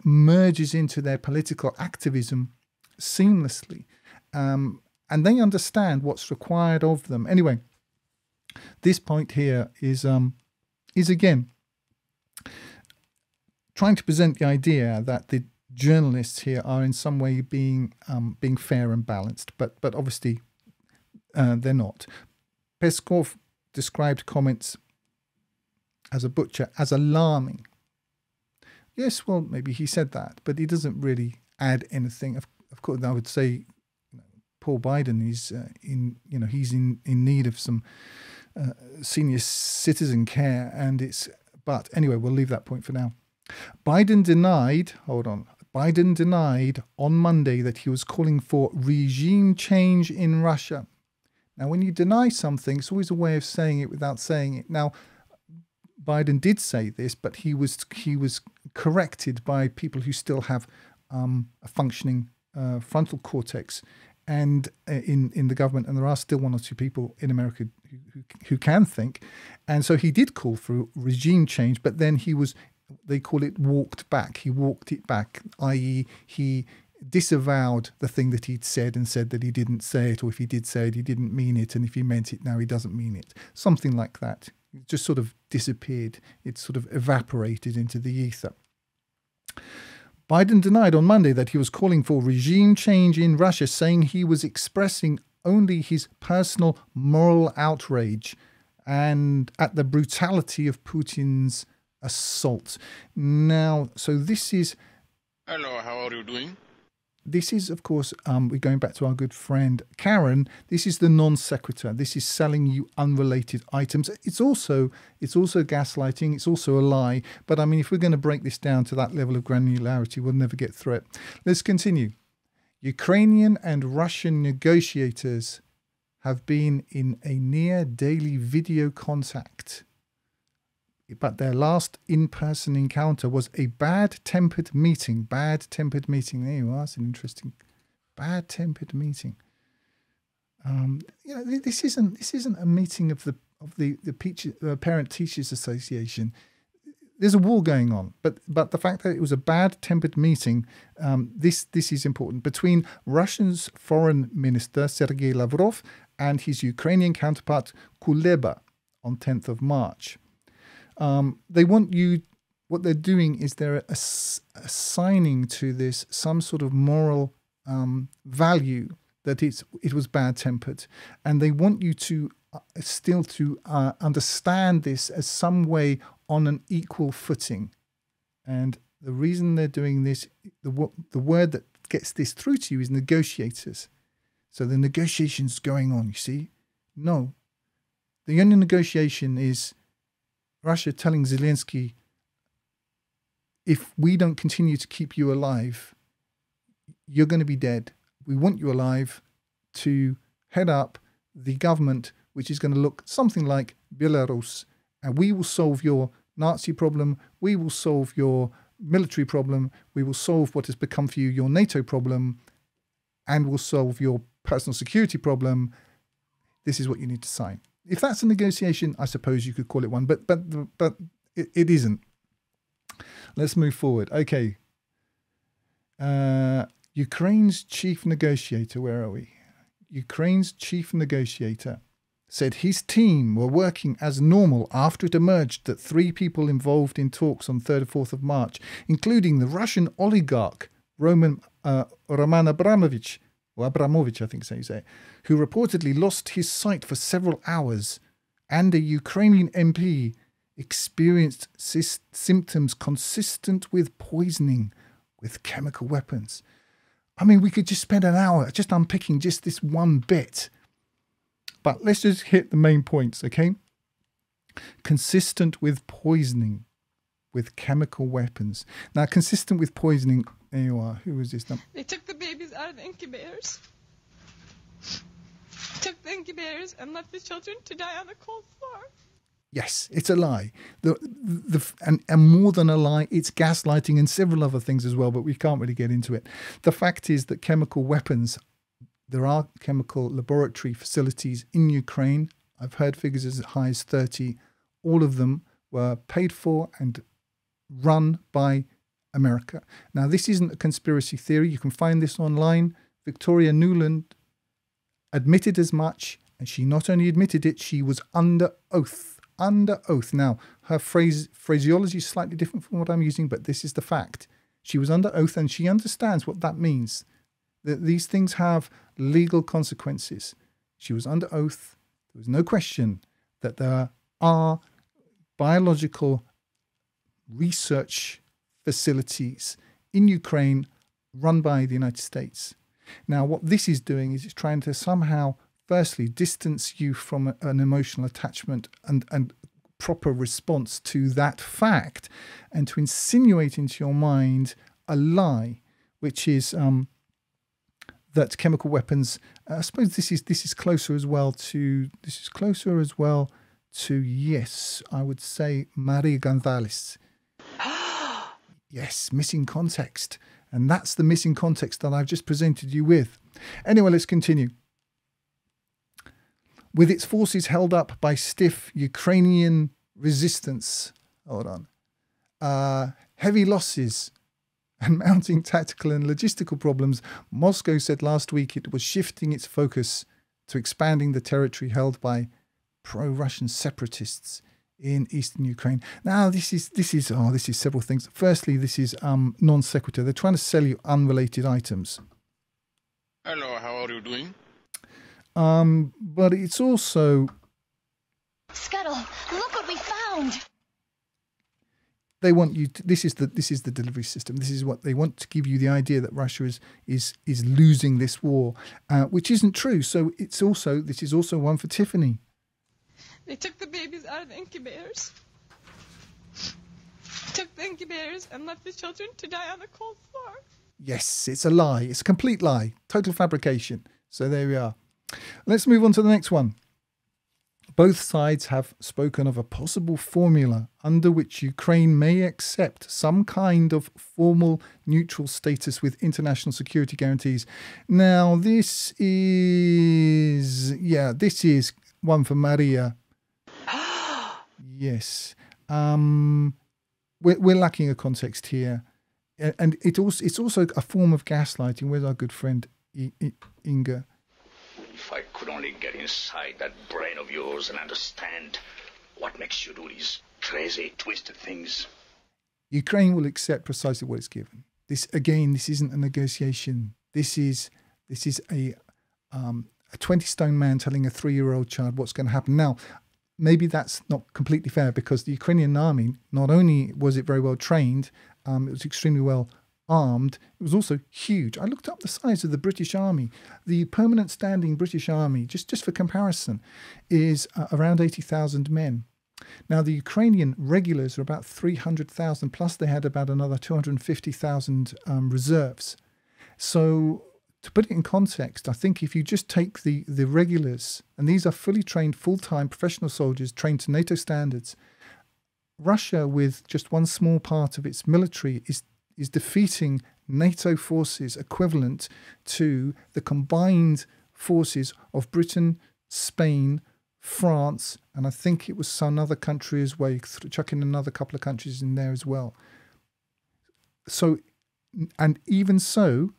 merges into their political activism seamlessly. And they understand what's required of them. Anyway, this point here is again trying to present the idea that the journalists here are in some way being fair and balanced, but obviously they're not. Peskov described comments as a butcher as alarming. Yes, well, maybe he said that, but he doesn't really add anything. Of course, I would say Paul Biden is he's in need of some senior citizen care, but anyway, we'll leave that point for now. Biden denied on Monday that he was calling for regime change in Russia. Now, when you deny something, it's always a way of saying it without saying it. Now, Biden did say this, but he was corrected by people who still have a functioning frontal cortex and in the government, and there are still one or two people in America who can think. And so he did call for regime change, but then they call it walked back. He walked it back, i.e. he disavowed the thing that he'd said and said that he didn't say it, or if he did say it, he didn't mean it, and if he meant it, now he doesn't mean it. Something like that. It just sort of disappeared. It sort of evaporated into the ether. Biden denied on Monday that he was calling for regime change in Russia, saying he was expressing only his personal moral outrage and at the brutality of Putin's assault. Now, so this is... Hello, how are you doing? This is, of course, we're going back to our good friend Karen. This is the non sequitur. This is selling you unrelated items. It's also gaslighting. It's also a lie. But I mean, if we're going to break this down to that level of granularity, we'll never get through it. Let's continue. Ukrainian and Russian negotiators have been in a near daily video contact. But their last in-person encounter was a bad-tempered meeting. Bad-tempered meeting. There you are. It's an interesting bad-tempered meeting. This isn't a meeting of the Parent Teachers Association. There's a war going on, but the fact that it was a bad-tempered meeting, this is important, between Russia's Foreign Minister Sergei Lavrov and his Ukrainian counterpart Kuleba on 10th of March. They want you, what they're doing is they're assigning to this some sort of moral value that it was bad-tempered. And they want you to still to understand this as some way on an equal footing. And the reason they're doing this, the word that gets this through to you is negotiators. So the negotiation's going on, you see? No. The only negotiation is Russia telling Zelensky, if we don't continue to keep you alive, you're going to be dead. We want you alive to head up the government, which is going to look something like Belarus, and we will solve your Nazi problem, we will solve your military problem, we will solve what has become for you your NATO problem, and we'll solve your personal security problem. This is what you need to sign. If that's a negotiation, I suppose you could call it one, but it isn't. Let's move forward. Okay. Ukraine's chief negotiator, where are we? Ukraine's chief negotiator said his team were working as normal after it emerged that 3 people involved in talks on 3rd and 4th of March, including the Russian oligarch Roman Abramovich, or Abramovich, I think is how you say it, who reportedly lost his sight for several hours, and a Ukrainian MP experienced symptoms consistent with poisoning with chemical weapons. I mean, we could just spend an hour just unpicking just this one bit. But let's just hit the main points, okay? Consistent with poisoning with chemical weapons. Now, consistent with poisoning, there you are. Who was this? They took the babies out of the incubators. Took the incubators and left the children to die on the cold floor. Yes, it's a lie. And more than a lie, it's gaslighting and several other things as well, but we can't really get into it. The fact is that chemical weapons, there are chemical laboratory facilities in Ukraine. I've heard figures as high as 30. All of them were paid for and run by America. Now, this isn't a conspiracy theory. You can find this online. Victoria Nuland admitted as much, and she not only admitted it, she was under oath. Under oath. Now, her phraseology is slightly different from what I'm using, but this is the fact. She was under oath, and she understands what that means. That these things have legal consequences. She was under oath. There was no question that there are biological research facilities in Ukraine run by the United States. Now, what this is doing is it's trying to somehow, firstly, distance you from an emotional attachment and proper response to that fact, and to insinuate into your mind a lie, which is that chemical weapons. I suppose this is closer as well to yes, I would say Maria Gonzalez. Yes, missing context. And that's the missing context that I've just presented you with. Anyway, let's continue. With its forces held up by stiff Ukrainian resistance, heavy losses and mounting tactical and logistical problems, Moscow said last week it was shifting its focus to expanding the territory held by pro-Russian separatists in eastern Ukraine. Now, this is several things. Firstly, this is non sequitur. They're trying to sell you unrelated items. Hello, how are you doing? But it's also Scuttle, look what we found. They want you to, this is the delivery system. This is what they want to give you the idea that Russia is losing this war, which isn't true. So this is also one for Tiffany. They took the babies out of the incubators. Took the incubators and left the children to die on the cold floor. Yes, it's a lie. It's a complete lie. Total fabrication. So there we are. Let's move on to the next one. Both sides have spoken of a possible formula under which Ukraine may accept some kind of formal neutral status with international security guarantees. Now, this is one for Maria. Yes. We're lacking a context here. And it's also a form of gaslighting. Where's our good friend Inga? If I could only get inside that brain of yours and understand what makes you do these crazy, twisted things. Ukraine will accept precisely what it's given. This isn't a negotiation. This is a 20-stone man telling a 3-year-old child what's going to happen. Now, maybe that's not completely fair, because the Ukrainian army, not only was it very well trained, it was extremely well armed, it was also huge. I looked up the size of the British Army. The permanent standing British Army, just for comparison, is around 80,000 men. Now, the Ukrainian regulars are about 300,000, plus they had about another 250,000 reserves. So to put it in context, I think if you just take the regulars, and these are fully trained, full-time professional soldiers trained to NATO standards, Russia, with just one small part of its military, is defeating NATO forces equivalent to the combined forces of Britain, Spain, France, and I think it was some other country as well. You could chuck in another couple of countries in there as well. So, and even so,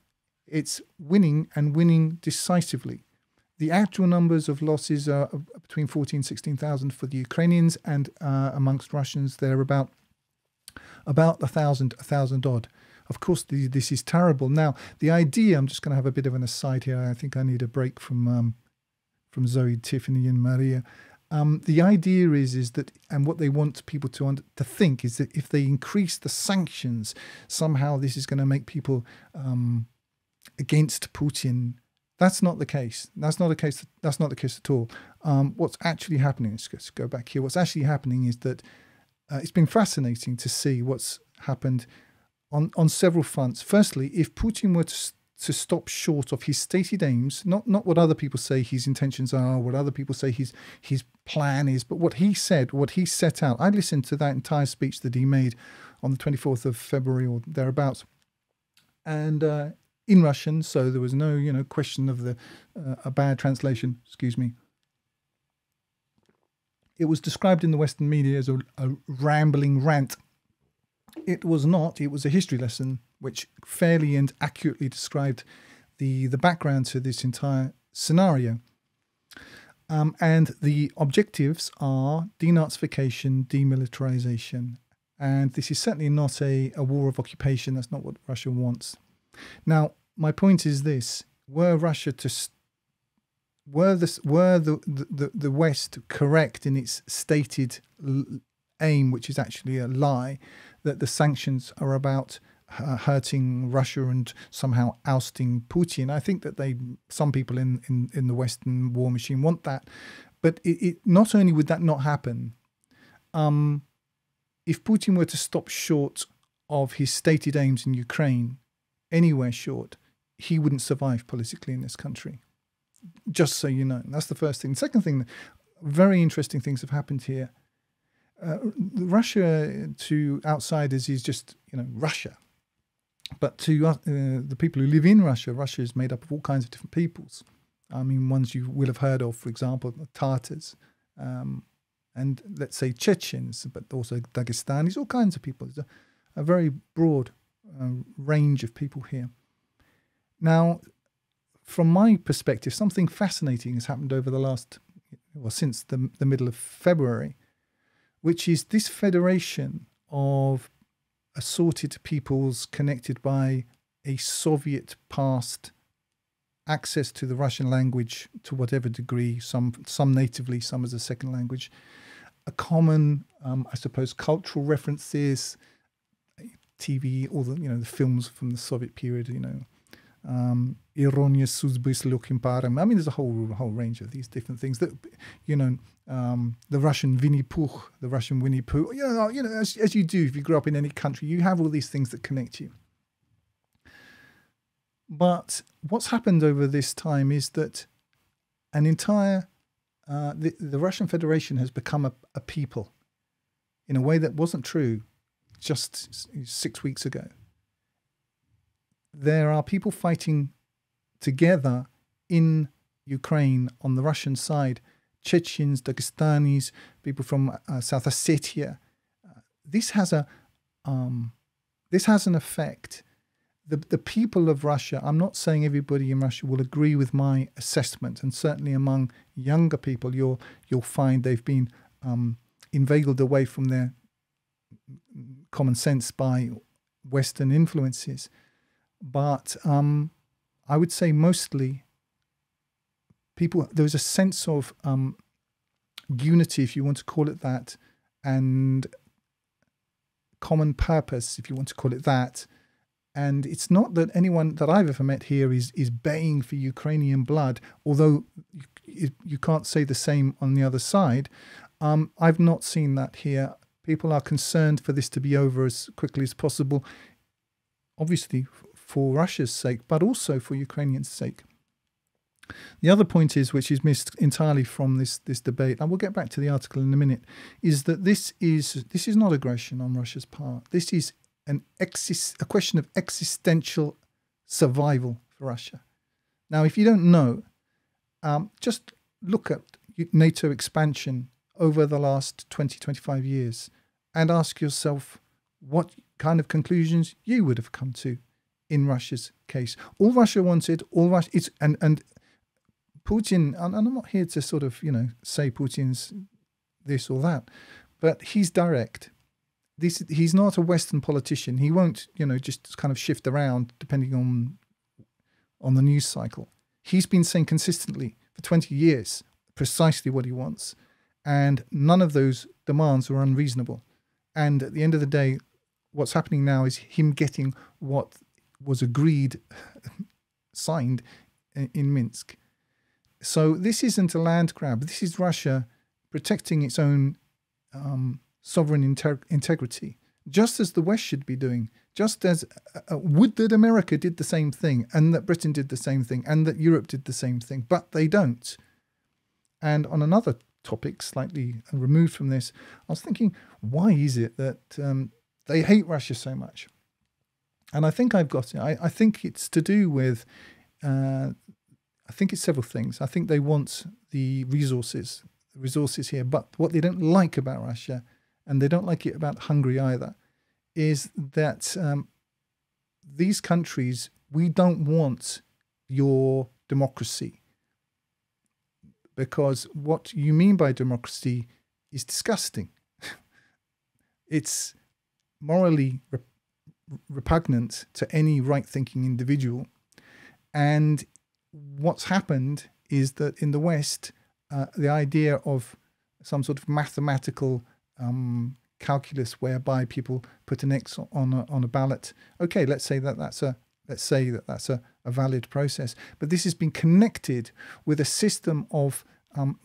it's winning and winning decisively. The actual numbers of losses are between 14,000 and 16,000 for the Ukrainians, and amongst Russians, they're about 1,000 odd. Of course, this is terrible. Now, the idea, I'm just going to have a bit of an aside here. I think I need a break from Zoe, Tiffany, and Maria. The idea is that, and what they want people to think is that if they increase the sanctions, somehow this is going to make people against Putin. That's not the case. That's not the case. That's not the case at all. What's actually happening? Let's go back here. What's actually happening is that it's been fascinating to see what's happened on several fronts. Firstly, if Putin were to stop short of his stated aims, not what other people say his intentions are, what other people say his plan is, but what he said, what he set out. I listened to that entire speech that he made on the 24th of February or thereabouts, and in Russian, so there was no question of a bad translation. Excuse me. It was described in the Western media as a rambling rant. It was not. It was a history lesson which fairly and accurately described the background to this entire scenario. And the objectives are denazification, demilitarization. And this is certainly not a war of occupation. That's not what Russia wants. Now, my point is this: were Russia were the West correct in its stated aim, which is actually a lie, that the sanctions are about hurting Russia and somehow ousting Putin? I think that some people in the Western war machine want that, but it not only would that not happen, if Putin were to stop short of his stated aims in Ukraine, anywhere short, he wouldn't survive politically in this country. Just so you know. That's the first thing. The second thing, very interesting things have happened here. Russia to outsiders is just, Russia. But to the people who live in Russia, Russia is made up of all kinds of different peoples. I mean, ones you will have heard of, for example, the Tatars, and let's say Chechens, but also Dagestanis, all kinds of people. There's a very broad range of people here. Now, from my perspective, something fascinating has happened over the since the middle of February, which is this federation of assorted peoples connected by a Soviet past, access to the Russian language to whatever degree, some natively, some as a second language, a common, I suppose, cultural references, TV, all the films from the Soviet period, Ironia судьбы с легким паром. I mean, there's a whole range of these different things that, the Russian Winnie Pooh, the Russian Winnie Pooh, as you do if you grew up in any country, you have all these things that connect you. But what's happened over this time is that an entire, the Russian Federation has become a people in a way that wasn't true just 6 weeks ago. There are people fighting together in Ukraine on the Russian side, Chechens, Dagestanis, people from South Ossetia. This has an effect. The people of Russia, I'm not saying everybody in Russia will agree with my assessment, and certainly among younger people, you'll find they've been inveigled away from their common sense by Western influences. But I would say mostly people, there was a sense of unity, if you want to call it that, and common purpose, if you want to call it that. And it's not that anyone that I've ever met here is baying for Ukrainian blood, although you can't say the same on the other side. I've not seen that here. People are concerned for this to be over as quickly as possible. Obviously, for Russia's sake, but also for Ukrainians' sake. The other point is, which is missed entirely from this debate, and we'll get back to the article in a minute, is that this is not aggression on Russia's part. This is a question of existential survival for Russia. Now, if you don't know, just look at NATO expansion over the last 20, 25 years and ask yourself what kind of conclusions you would have come to in Russia's case. All Russia wanted, and Putin, and I'm not here to sort of, say Putin's this or that, but he's direct. He's not a Western politician. He won't, just kind of shift around depending on the news cycle. He's been saying consistently for 20 years precisely what he wants, and none of those demands were unreasonable. And at the end of the day, what's happening now is him getting what was agreed, signed in Minsk. So this isn't a land grab. This is Russia protecting its own sovereign integrity, just as the West should be doing, just as would that America did the same thing, and that Britain did the same thing, and that Europe did the same thing, but they don't. And on another topic, slightly removed from this, I was thinking, why is it that they hate Russia so much? And I think I've got it. I think it's to do with, I think it's several things. I think they want the resources here, but what they don't like about Russia, and they don't like it about Hungary either, is that these countries, we don't want your democracy, because what you mean by democracy is disgusting. It's morally repugnant to any right-thinking individual. And what's happened is that in the West, the idea of some sort of mathematical calculus whereby people put an X on a ballot. Okay, let's say that that's a valid process, but this has been connected with a system of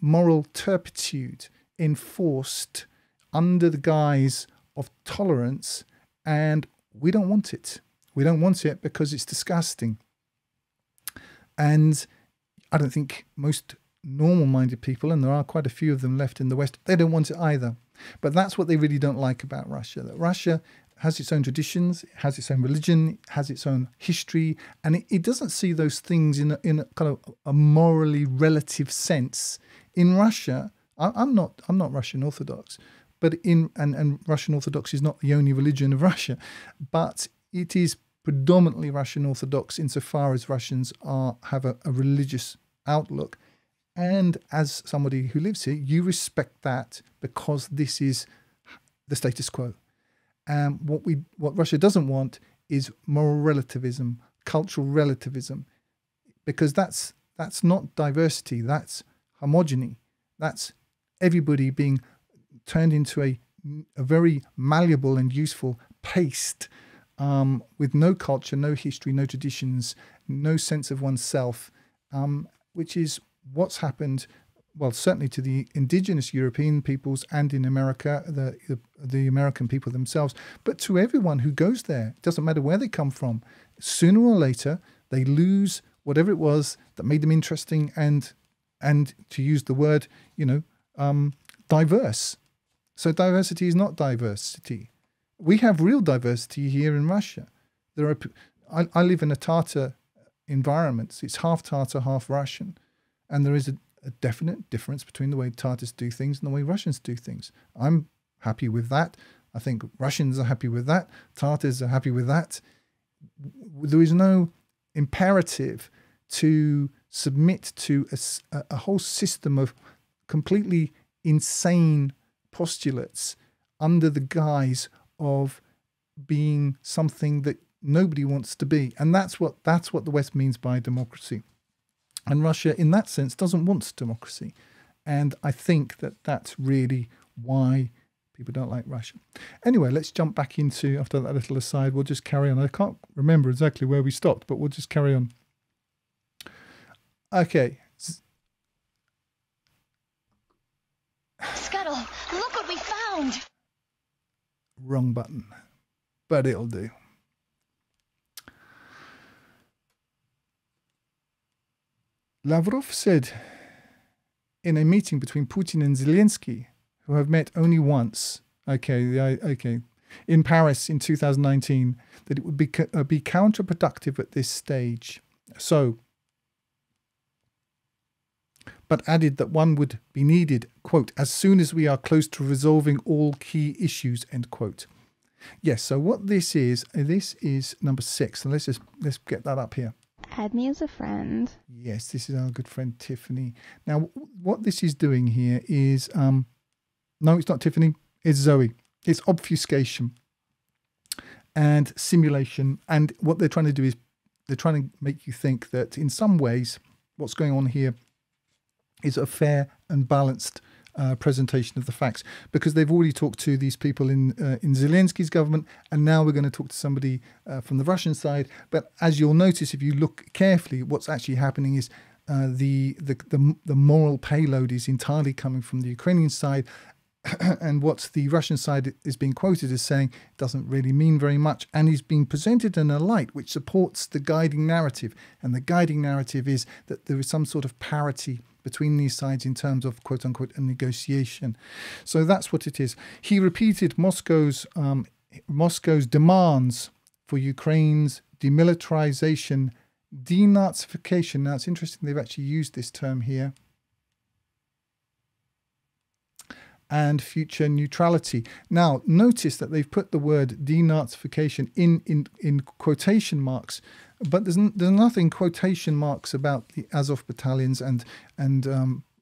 moral turpitude enforced under the guise of tolerance, and we don't want it. We don't want it because it's disgusting. And I don't think most normal-minded people, and there are quite a few of them left in the West, they don't want it either. But that's what they really don't like about Russia, that Russia has its own traditions, it has its own religion, it has its own history, and it doesn't see those things in a kind of a morally relative sense. In Russia, I'm not Russian Orthodox, but and Russian Orthodox is not the only religion of Russia, but it is predominantly Russian Orthodox insofar as Russians have a religious outlook. And as somebody who lives here, you respect that because this is the status quo. What Russia doesn't want is moral relativism, cultural relativism, because that's not diversity, that's homogeny. That's everybody being turned into a very malleable and useful paste with no culture, no history, no traditions, no sense of oneself, which is what's happened, well, certainly to the indigenous European peoples and in America, the American people themselves, but to everyone who goes there. It doesn't matter where they come from. Sooner or later, they lose whatever it was that made them interesting and to use the word, diverse. So diversity is not diversity. We have real diversity here in Russia. I live in a Tatar environment. It's half Tatar, half Russian. And there is a definite difference between the way Tatars do things and the way Russians do things. I'm happy with that. I think Russians are happy with that. Tatars are happy with that. There is no imperative to submit to a whole system of completely insane postulates under the guise of being something that nobody wants to be. And that's what the West means by democracy. And Russia, in that sense, doesn't want democracy. And I think that that's really why people don't like Russia. Anyway, let's jump back into, after that little aside, we'll just carry on. I can't remember exactly where we stopped, but we'll just carry on. Okay. Scuttle, look what we found! Wrong button, but it'll do. Lavrov said in a meeting between Putin and Zelensky, who have met only once, in Paris in 2019, that it would be counterproductive at this stage. So, but added that one would be needed, quote, as soon as we are close to resolving all key issues, end quote. Yes, so what this is number 6. And let's get that up here. Add me as a friend. Yes, this is our good friend Tiffany. Now, what this is doing here is, no, it's not Tiffany, it's Zoe. It's obfuscation and simulation. And what they're trying to do is they're trying to make you think that in some ways what's going on here is a fair and balanced presentation of the facts, because they've already talked to these people in Zelensky's government, and now we're going to talk to somebody from the Russian side. But as you'll notice, if you look carefully, what's actually happening is the moral payload is entirely coming from the Ukrainian side, and what the Russian side is being quoted as saying doesn't really mean very much, and is being presented in a light which supports the guiding narrative. And the guiding narrative is that there is some sort of parity between these sides in terms of quote-unquote a negotiation. So that's what it is. He repeated Moscow's demands for Ukraine's demilitarization, denazification. Now it's interesting they've actually used this term here. And future neutrality. Now notice that they've put the word denazification in quotation marks, but there's nothing quotation marks about the Azov battalions and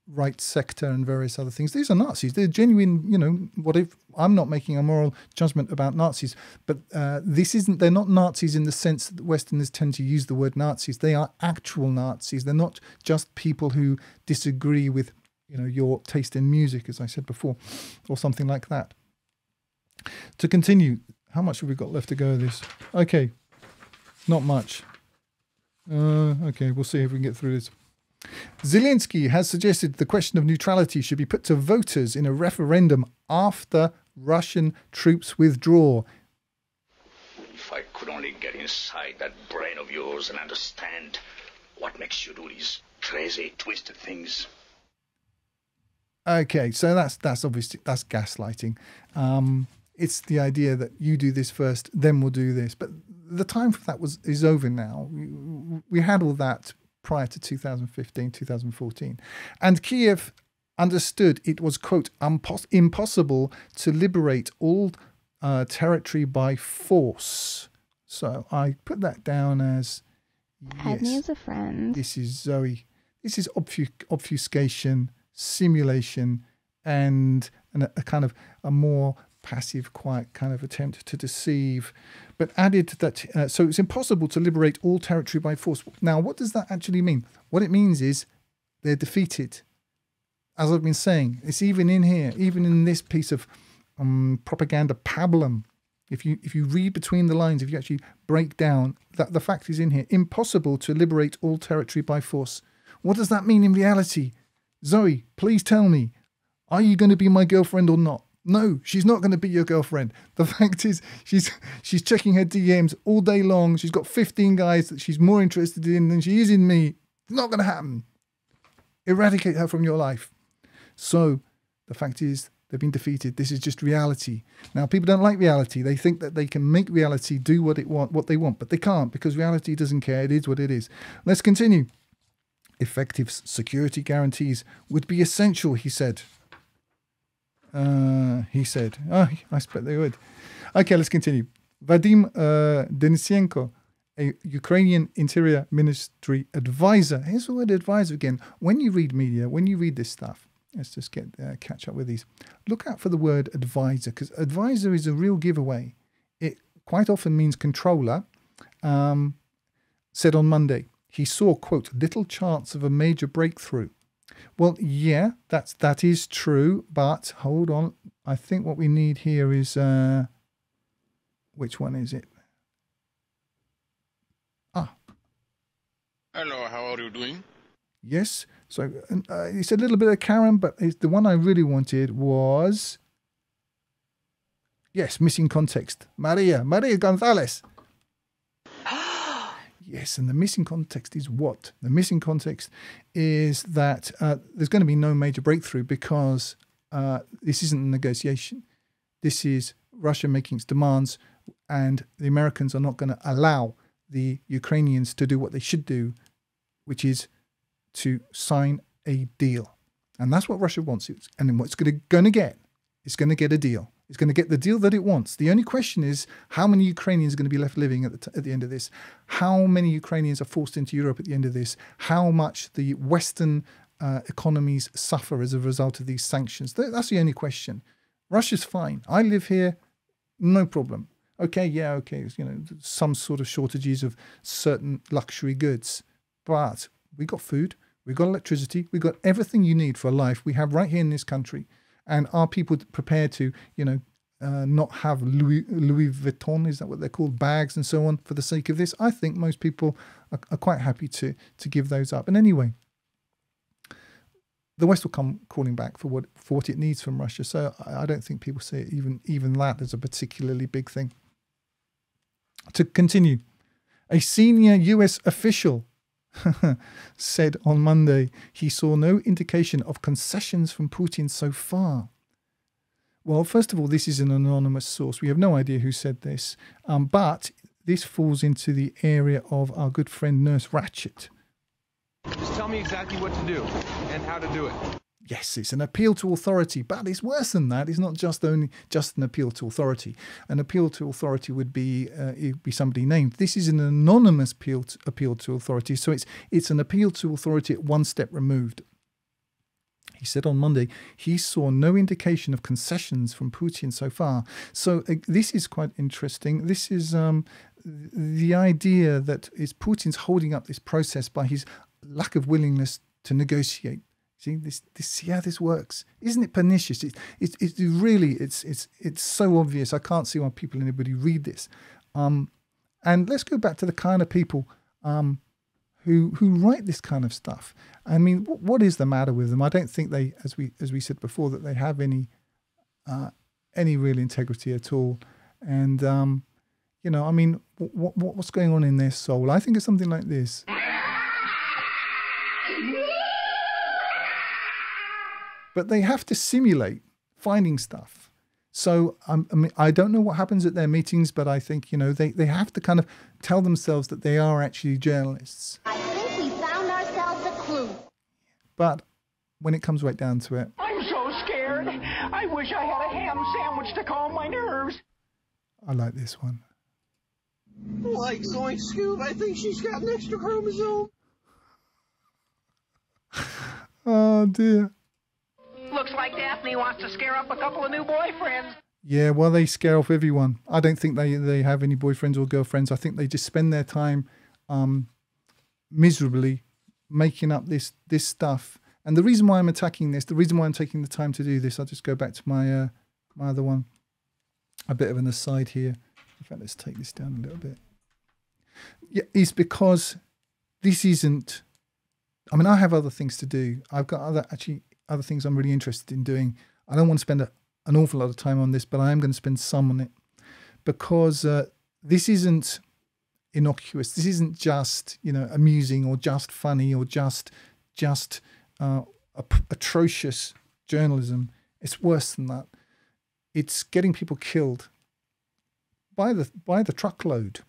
right sector and various other things. These are Nazis. They're genuine, I'm not making a moral judgment about Nazis, but they're not Nazis in the sense that Westerners tend to use the word Nazis. They are actual Nazis. They're not just people who disagree with your taste in music, as I said before, or something like that. To continue, how much have we got left to go of this? Okay, not much. Okay, we'll see if we can get through this. Zelensky has suggested the question of neutrality should be put to voters in a referendum after Russian troops withdraw. If I could only get inside that brain of yours and understand what makes you do these crazy, twisted things. Okay, so that's obviously that's gaslighting. It's the idea that you do this first, then we'll do this. But the time for that is over now. We had all that prior to 2015, 2014. And Kiev understood it was, quote, impossible to liberate all territory by force. So I put that down as, yes, add me as a friend. This is Zoe. This is obfuscation, simulation, and a kind of a more passive, quiet kind of attempt to deceive, but added that so it's impossible to liberate all territory by force. Now, what does that actually mean? What it means is they're defeated. As I've been saying, it's even in here, even in this piece of propaganda pablum. If you read between the lines, if you actually break down, that the fact is in here: impossible to liberate all territory by force. What does that mean in reality? Zoe, please tell me, are you going to be my girlfriend or not? No, she's not going to be your girlfriend. The fact is, she's checking her DMs all day long. She's got 15 guys that she's more interested in than she is in me. It's not going to happen. Eradicate her from your life. So the fact is, they've been defeated. This is just reality. Now, people don't like reality. They think that they can make reality do what they want, but they can't, because reality doesn't care. It is what it is. Let's continue. Effective security guarantees would be essential, he said. I expect they would. Okay, let's continue. Vadim Denisenko, a Ukrainian Interior Ministry advisor. Here's the word advisor again. When you read media, when you read this stuff, let's just catch up with these. Look out for the word advisor, because advisor is a real giveaway. It quite often means controller. Said on Monday, he saw, quote, little chance of a major breakthrough. Well, yeah, that is true, but hold on. I think what we need here is, which one is it? Hello, how are you doing? Yes. So it's a little bit of Karen, but the one I really wanted was, yes, missing context. Maria Gonzalez. Yes, and the missing context is what? The missing context is that there's going to be no major breakthrough because this isn't a negotiation. This is Russia making its demands, and the Americans are not going to allow the Ukrainians to do what they should do, which is to sign a deal. And that's what Russia wants. And then what's going to get? It's going to get a deal. It's going to get the deal that it wants. The only question is how many Ukrainians are going to be left living at the end of this? How many Ukrainians are forced into Europe at the end of this? How much the Western economies suffer as a result of these sanctions? That's the only question. Russia's fine. I live here, no problem. Okay, some sort of shortages of certain luxury goods. But we got food, we got electricity, we got everything you need for life we have right here in this country. And are people prepared to, not have Louis Vuitton, is that what they're called, bags and so on for the sake of this? I think most people are quite happy to give those up. And anyway, the West will come crawling back for what it needs from Russia. So I don't think people see it, even that as a particularly big thing. To continue, a senior US official said on Monday he saw no indication of concessions from Putin so far. Well, first of all, this is an anonymous source. We have no idea who said this, but this falls into the area of our good friend Nurse Ratched. Just tell me exactly what to do and how to do it. Yes, it's an appeal to authority, but it's worse than that. It's not just an appeal to authority. An appeal to authority would be somebody named. This is an anonymous appeal to authority, so it's an appeal to authority at one step removed. He said on Monday he saw no indication of concessions from Putin so far. So this is quite interesting. This is the idea that is Putin's holding up this process by his lack of willingness to negotiate. See how this works? Isn't it pernicious? It's so obvious. I can't see why anybody read this. And let's go back to the kind of people who write this kind of stuff. I mean, what is the matter with them? I don't think they, as we said before, that they have any real integrity at all. And what's going on in their soul? I think it's something like this. But they have to simulate finding stuff. So I don't know what happens at their meetings, but I think, they have to kind of tell themselves that they are actually journalists. I think we found ourselves a clue. But when it comes right down to it... I'm so scared. I wish I had a ham sandwich to calm my nerves. I like this one. Like Zoink Scoot, I think she's got an extra chromosome. Oh, dear. Looks like Daphne wants to scare up a couple of new boyfriends. Yeah, well, they scare off everyone. I don't think they have any boyfriends or girlfriends. I think they just spend their time miserably making up this stuff. And the reason why I'm attacking this, the reason why I'm taking the time to do this, I'll just go back to my other one. A bit of an aside here. In fact, let's take this down a little bit. Yeah, is because this isn't... I mean, I have other things to do. I've got other things I'm really interested in doing. I don't want to spend an awful lot of time on this, but I am going to spend some on it because this isn't innocuous. This isn't just amusing or just funny or just atrocious journalism. It's worse than that. It's getting people killed by the truckload,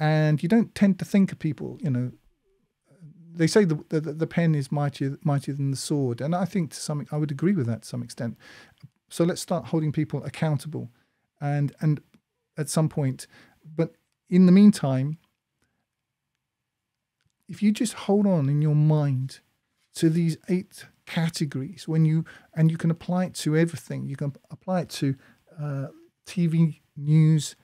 and you don't tend to think of people. They say the pen is mightier than the sword, and I think I would agree with that to some extent. So let's start holding people accountable, and at some point. But in the meantime, if you just hold on in your mind to these 8 categories, you can apply it to everything. You can apply it to TV news.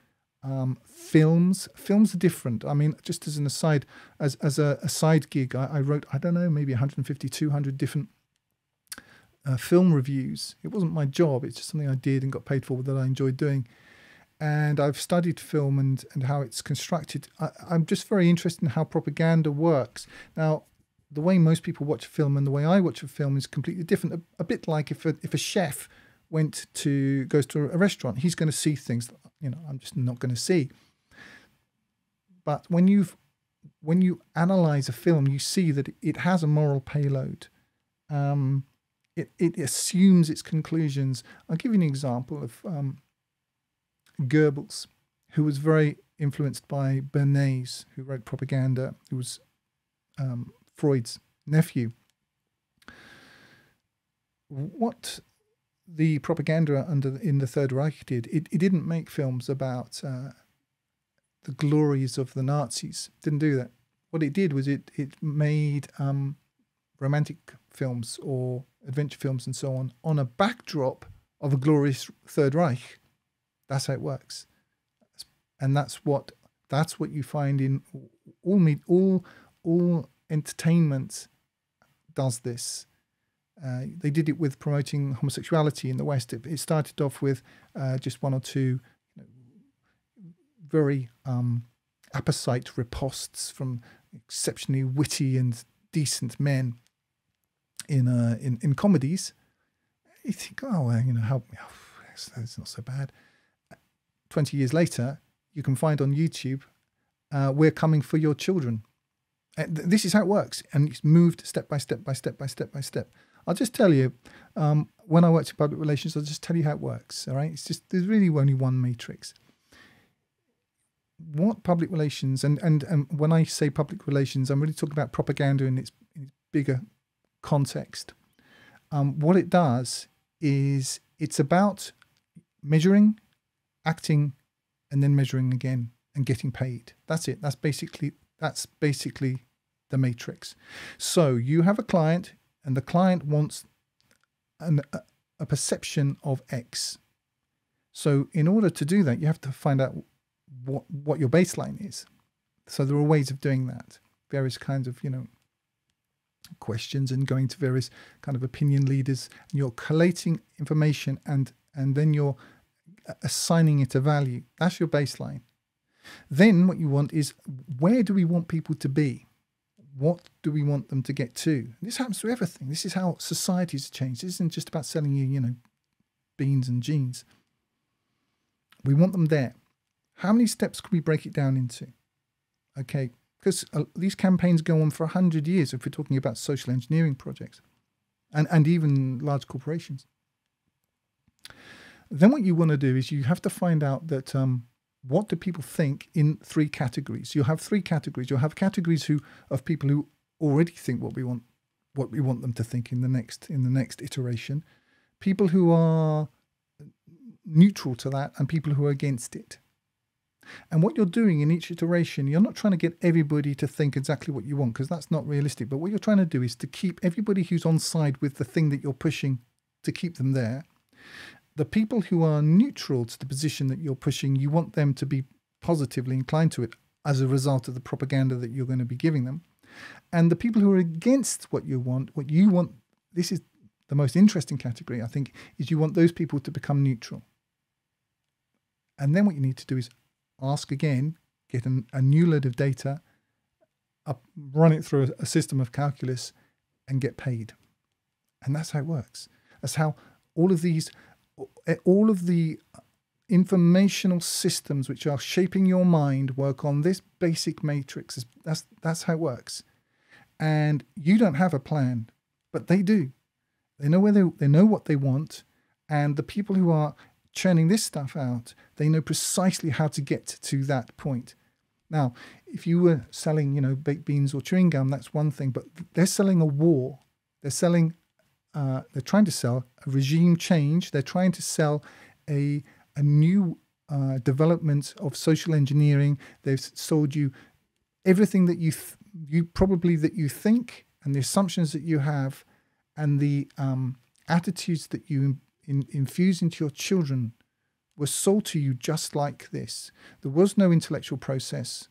Films are different. I mean, just as an aside, as a side gig, I wrote, I don't know, maybe 150, 200 different film reviews. It wasn't my job. It's just something I did and got paid for that I enjoyed doing. And I've studied film and how it's constructed. I'm just very interested in how propaganda works. Now, the way most people watch a film and the way I watch a film is completely different. A bit like if a chef goes to a restaurant, he's going to see things that, I'm just not going to see. But when you've when you analyze a film, you see that it has a moral payload. It assumes its conclusions. I'll give you an example of Goebbels, who was very influenced by Bernays, who wrote Propaganda, who was Freud's nephew. What the propaganda in the Third Reich did, it didn't make films about the glories of the Nazis. It didn't do that. What it did was it made romantic films or adventure films and so on a backdrop of a glorious Third Reich. That's how it works, and that's what you find in all entertainment does this. They did it with promoting homosexuality in the West. It started off with just one or two very apposite ripostes from exceptionally witty and decent men in comedies. You think, oh, well, how it's not so bad. 20 years later, you can find on YouTube, "We're coming for your children." This is how it works, and it's moved step by step by step by step by step. I'll just tell you, when I worked in public relations, I'll just tell you how it works. All right, it's just there's really only one matrix. What public relations, and when I say public relations, I'm really talking about propaganda in its bigger context. What it does is it's about measuring, acting, and then measuring again and getting paid. That's it. That's basically the matrix. So you have a client, and the client wants a perception of X. So in order to do that, you have to find out what your baseline is. So there are ways of doing that. Various kinds of, questions, and going to various kind of opinion leaders. And you're collating information and then you're assigning it a value. That's your baseline. Then what you want is, where do we want people to be? What do we want them to get to? This happens to everything. This is how societies change. This isn't just about selling you, beans and jeans. We want them there. How many steps can we break it down into? Okay, because these campaigns go on for 100 years if we're talking about social engineering projects and even large corporations. Then what you want to do is you have to find out that what do people think in three categories. You'll have three categories. You'll have categories of people who already think what we want them to think in the next iteration, people who are neutral to that, and people who are against it. And what you're doing in each iteration, you're not trying to get everybody to think exactly what you want, because that's not realistic. But what you're trying to do is to keep everybody who's on side with the thing that you're pushing, to keep them there. The people who are neutral to the position that you're pushing, you want them to be positively inclined to it as a result of the propaganda that you're going to be giving them. And the people who are against what you want, this is the most interesting category, I think, is you want those people to become neutral. And then what you need to do is ask again, get a new load of data, run it through a system of calculus, and get paid. And that's how it works. That's how all of the informational systems which are shaping your mind work on this basic matrix. That's how it works. And you don't have a plan, but they do. They know they know what they want, and the people who are churning this stuff out, they know precisely how to get to that point. Now, if you were selling, baked beans or chewing gum, that's one thing, but they're selling a war. They're trying to sell a regime change. They're trying to sell a new development of social engineering. They've sold you everything that you think, and the assumptions that you have, and the attitudes that you infuse into your children were sold to you just like this. There was no intellectual process.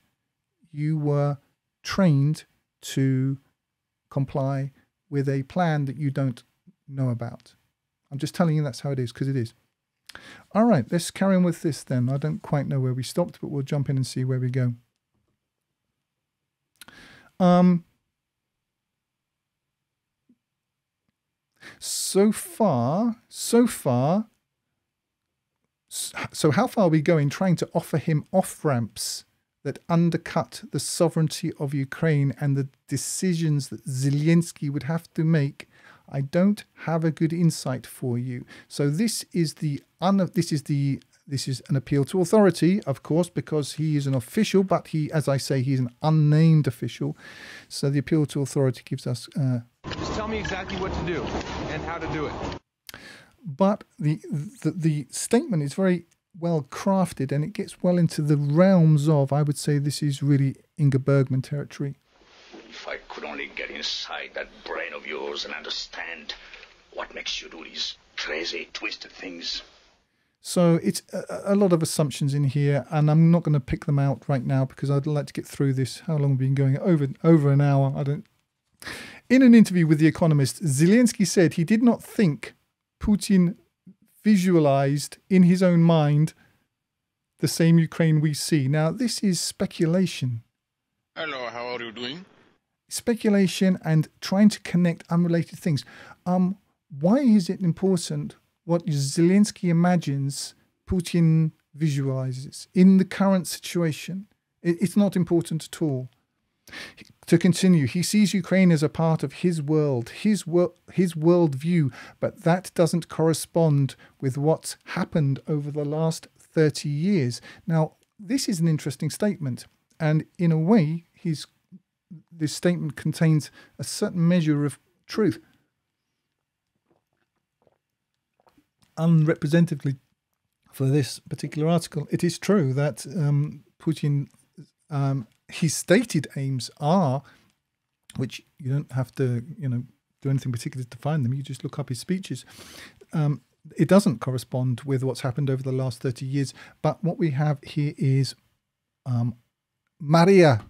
You were trained to comply with a plan that you don't know about. I'm just telling you that's how it is, because it is. All right, let's carry on with this then. I don't quite know where we stopped, but we'll jump in and see where we go. So how far are we going trying to offer him off-ramps that undercut the sovereignty of Ukraine and the decisions that Zelensky would have to make, I don't have a good insight for you. So this is an appeal to authority, of course, because he is an official, but he, as I say, he's an unnamed official. So the appeal to authority gives us... Just tell me exactly what to do and how to do it. But the statement is very well crafted, and it gets well into the realms of, I would say this is really Ingmar Bergman territory. If I could only get inside that brain of yours and understand what makes you do these crazy, twisted things. So it's a lot of assumptions in here, and I'm not going to pick them out right now because I'd like to get through this. How long have we been going? Over an hour. In an interview with The Economist, Zelensky said he did not think Putin visualized in his own mind the same Ukraine we see. Now, this is speculation. Hello, how are you doing? Speculation and trying to connect unrelated things. Why is it important what Zelensky imagines Putin visualizes in the current situation? It's not important at all. To continue, he sees Ukraine as a part of his world, his worldview, but that doesn't correspond with what's happened over the last 30 years. Now, this is an interesting statement, and in a way, this statement contains a certain measure of truth. Unrepresentatively for this particular article, it is true that Putin, his stated aims are, which you don't have to, do anything particular to find them. You just look up his speeches. It doesn't correspond with what's happened over the last 30 years. But what we have here is Maria.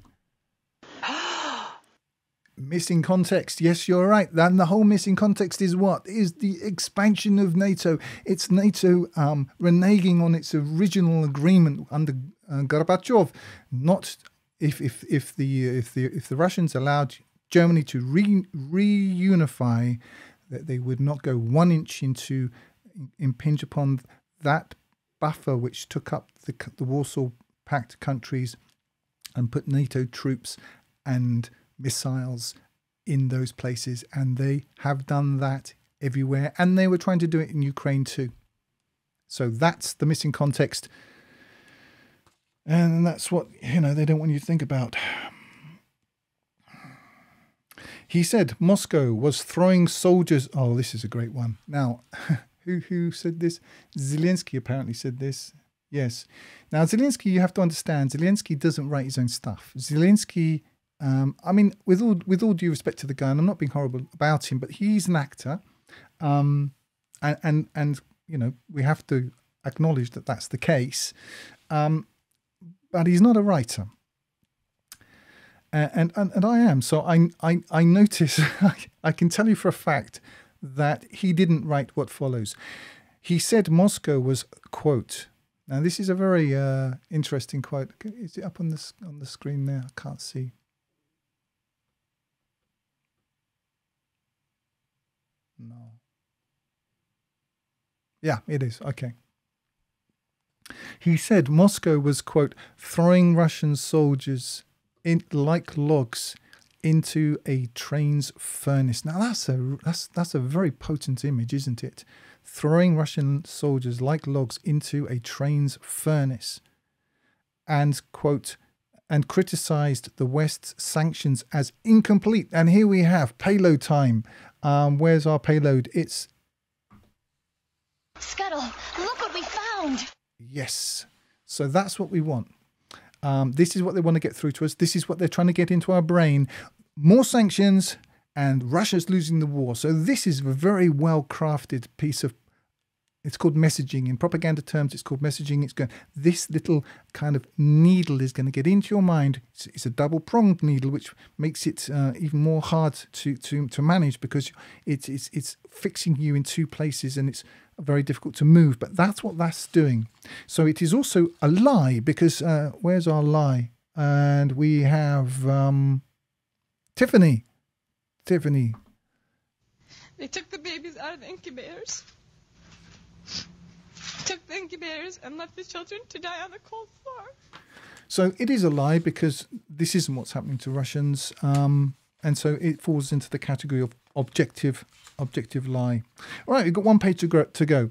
Missing context. Yes, you're right. Then the whole missing context is what? Is the expansion of NATO. It's NATO reneging on its original agreement under Gorbachev. Not if the Russians allowed Germany to reunify, that they would not go 1 inch into impinge upon that buffer which took up the Warsaw Pact countries and put NATO troops and missiles in those places, and they have done that everywhere, and they were trying to do it in Ukraine too. So that's the missing context, and that's what they don't want you to think about. He said Moscow was throwing soldiers. Oh, this is a great one. Now, who said this? Zelensky apparently said this. Yes. Now, Zelensky, you have to understand, Zelensky doesn't write his own stuff. Zelensky, with all due respect to the guy, and I'm not being horrible about him, but he's an actor, and we have to acknowledge that that's the case. But he's not a writer, and I am. So I notice. I can tell you for a fact that he didn't write what follows. He said Moscow was, quote. Now this is a very interesting quote. Is it up on the screen there? I can't see. No. Yeah, it is. Okay. He said Moscow was, quote, throwing Russian soldiers like logs into a train's furnace. Now that's a very potent image, isn't it? Throwing Russian soldiers like logs into a train's furnace, and, quote, and criticized the West's sanctions as incomplete. And here we have payload time. Where's our payload? It's... Scuttle, look what we found! Yes. So that's what we want. This is what they want to get through to us. This is what they're trying to get into our brain. More sanctions, and Russia's losing the war. So this is a very well-crafted piece of... It's called messaging. In propaganda terms, it's called messaging. It's going, this little kind of needle is going to get into your mind. It's a double-pronged needle, which makes it even more hard to manage, because it's fixing you in two places, and it's very difficult to move. But that's what that's doing. So it is also a lie, because where's our lie? And we have Tiffany. Tiffany. They took the babies out of the incubators. Took the incubators and left the children to die on the cold floor. So it is a lie because this isn't what's happening to Russians. And so it falls into the category of objective lie. All right, we've got one page to go.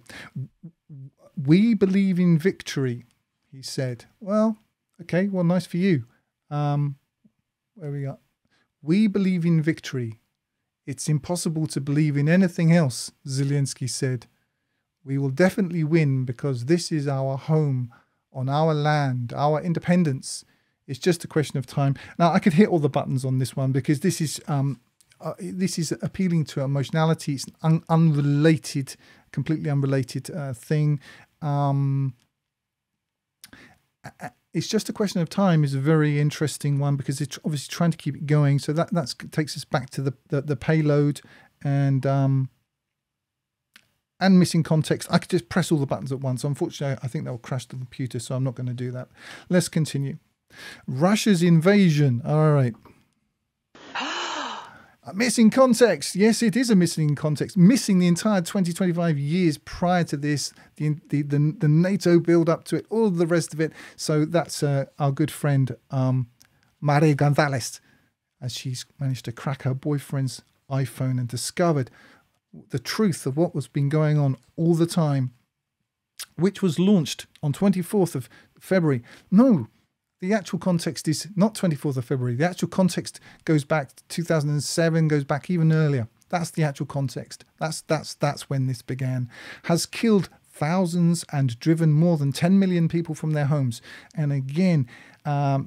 We believe in victory, he said. Well, okay, well, nice for you. Where we got? We believe in victory. It's impossible to believe in anything else, Zelensky said. We will definitely win because this is our home, on our land, our independence. It's just a question of time. Now, I could hit all the buttons on this one because this is appealing to emotionality. It's an unrelated, completely unrelated thing. It's just a question of time is a very interesting one because it's obviously trying to keep it going. So that takes us back to the payload and missing context. I could just press all the buttons at once. Unfortunately, I think that will crash the computer, so I'm not going to do that. Let's continue. Russia's invasion. All right. Missing context. Yes, it is a missing context. Missing the entire 25 years prior to this, the NATO build up to it, all the rest of it. So that's our good friend Maria Gonzalez, as she's managed to crack her boyfriend's iPhone and discovered the truth of what was been going on all the time, which was launched on 24th of February. No. The actual context is not 24th of February. The actual context goes back to 2007, goes back even earlier. That's the actual context. That's when this began. Has killed thousands and driven more than 10 million people from their homes. And again,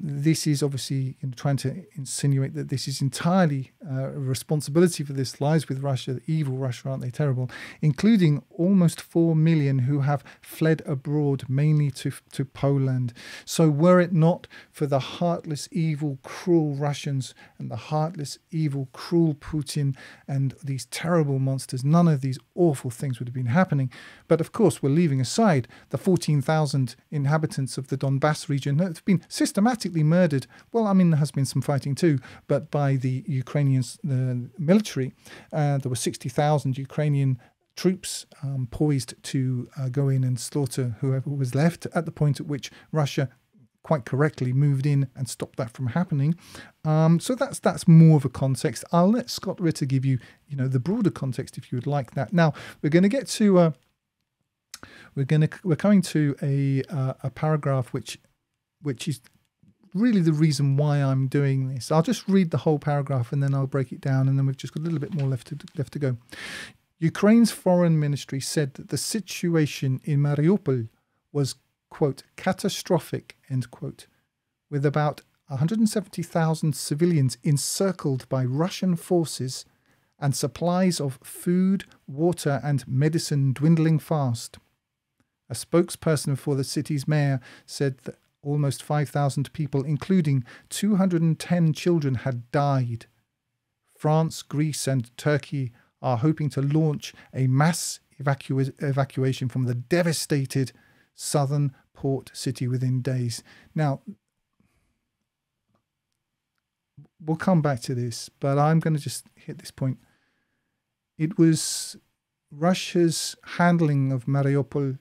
this is obviously trying to insinuate that this is entirely responsibility for this lies with Russia, the evil Russia, aren't they terrible, including almost 4 million who have fled abroad, mainly to Poland. So were it not for the heartless, evil, cruel Russians and the heartless, evil, cruel Putin and these terrible monsters, none of these awful things would have been happening. But of course, we're leaving aside the 14,000 inhabitants of the Donbass region that have been systematically murdered. Well, I mean, there has been some fighting too, but by the Ukrainians, the military, there were 60,000 Ukrainian troops poised to go in and slaughter whoever was left at the point at which Russia quite correctly moved in and stopped that from happening. So that's more of a context. I'll let Scott Ritter give you, the broader context if you would like that. Now we're going to get to we're coming to a paragraph which is really the reason why I'm doing this. I'll just read the whole paragraph and then I'll break it down, and then we've just got a little bit more left to go. Ukraine's foreign ministry said that the situation in Mariupol was, quote, catastrophic, end quote, with about 170,000 civilians encircled by Russian forces and supplies of food, water and medicine dwindling fast. A spokesperson for the city's mayor said that almost 5,000 people, including 210 children, had died. France, Greece and Turkey are hoping to launch a mass evacuation from the devastated southern port city within days. Now, we'll come back to this, but I'm going to just hit this point. It was Russia's handling of Mariupol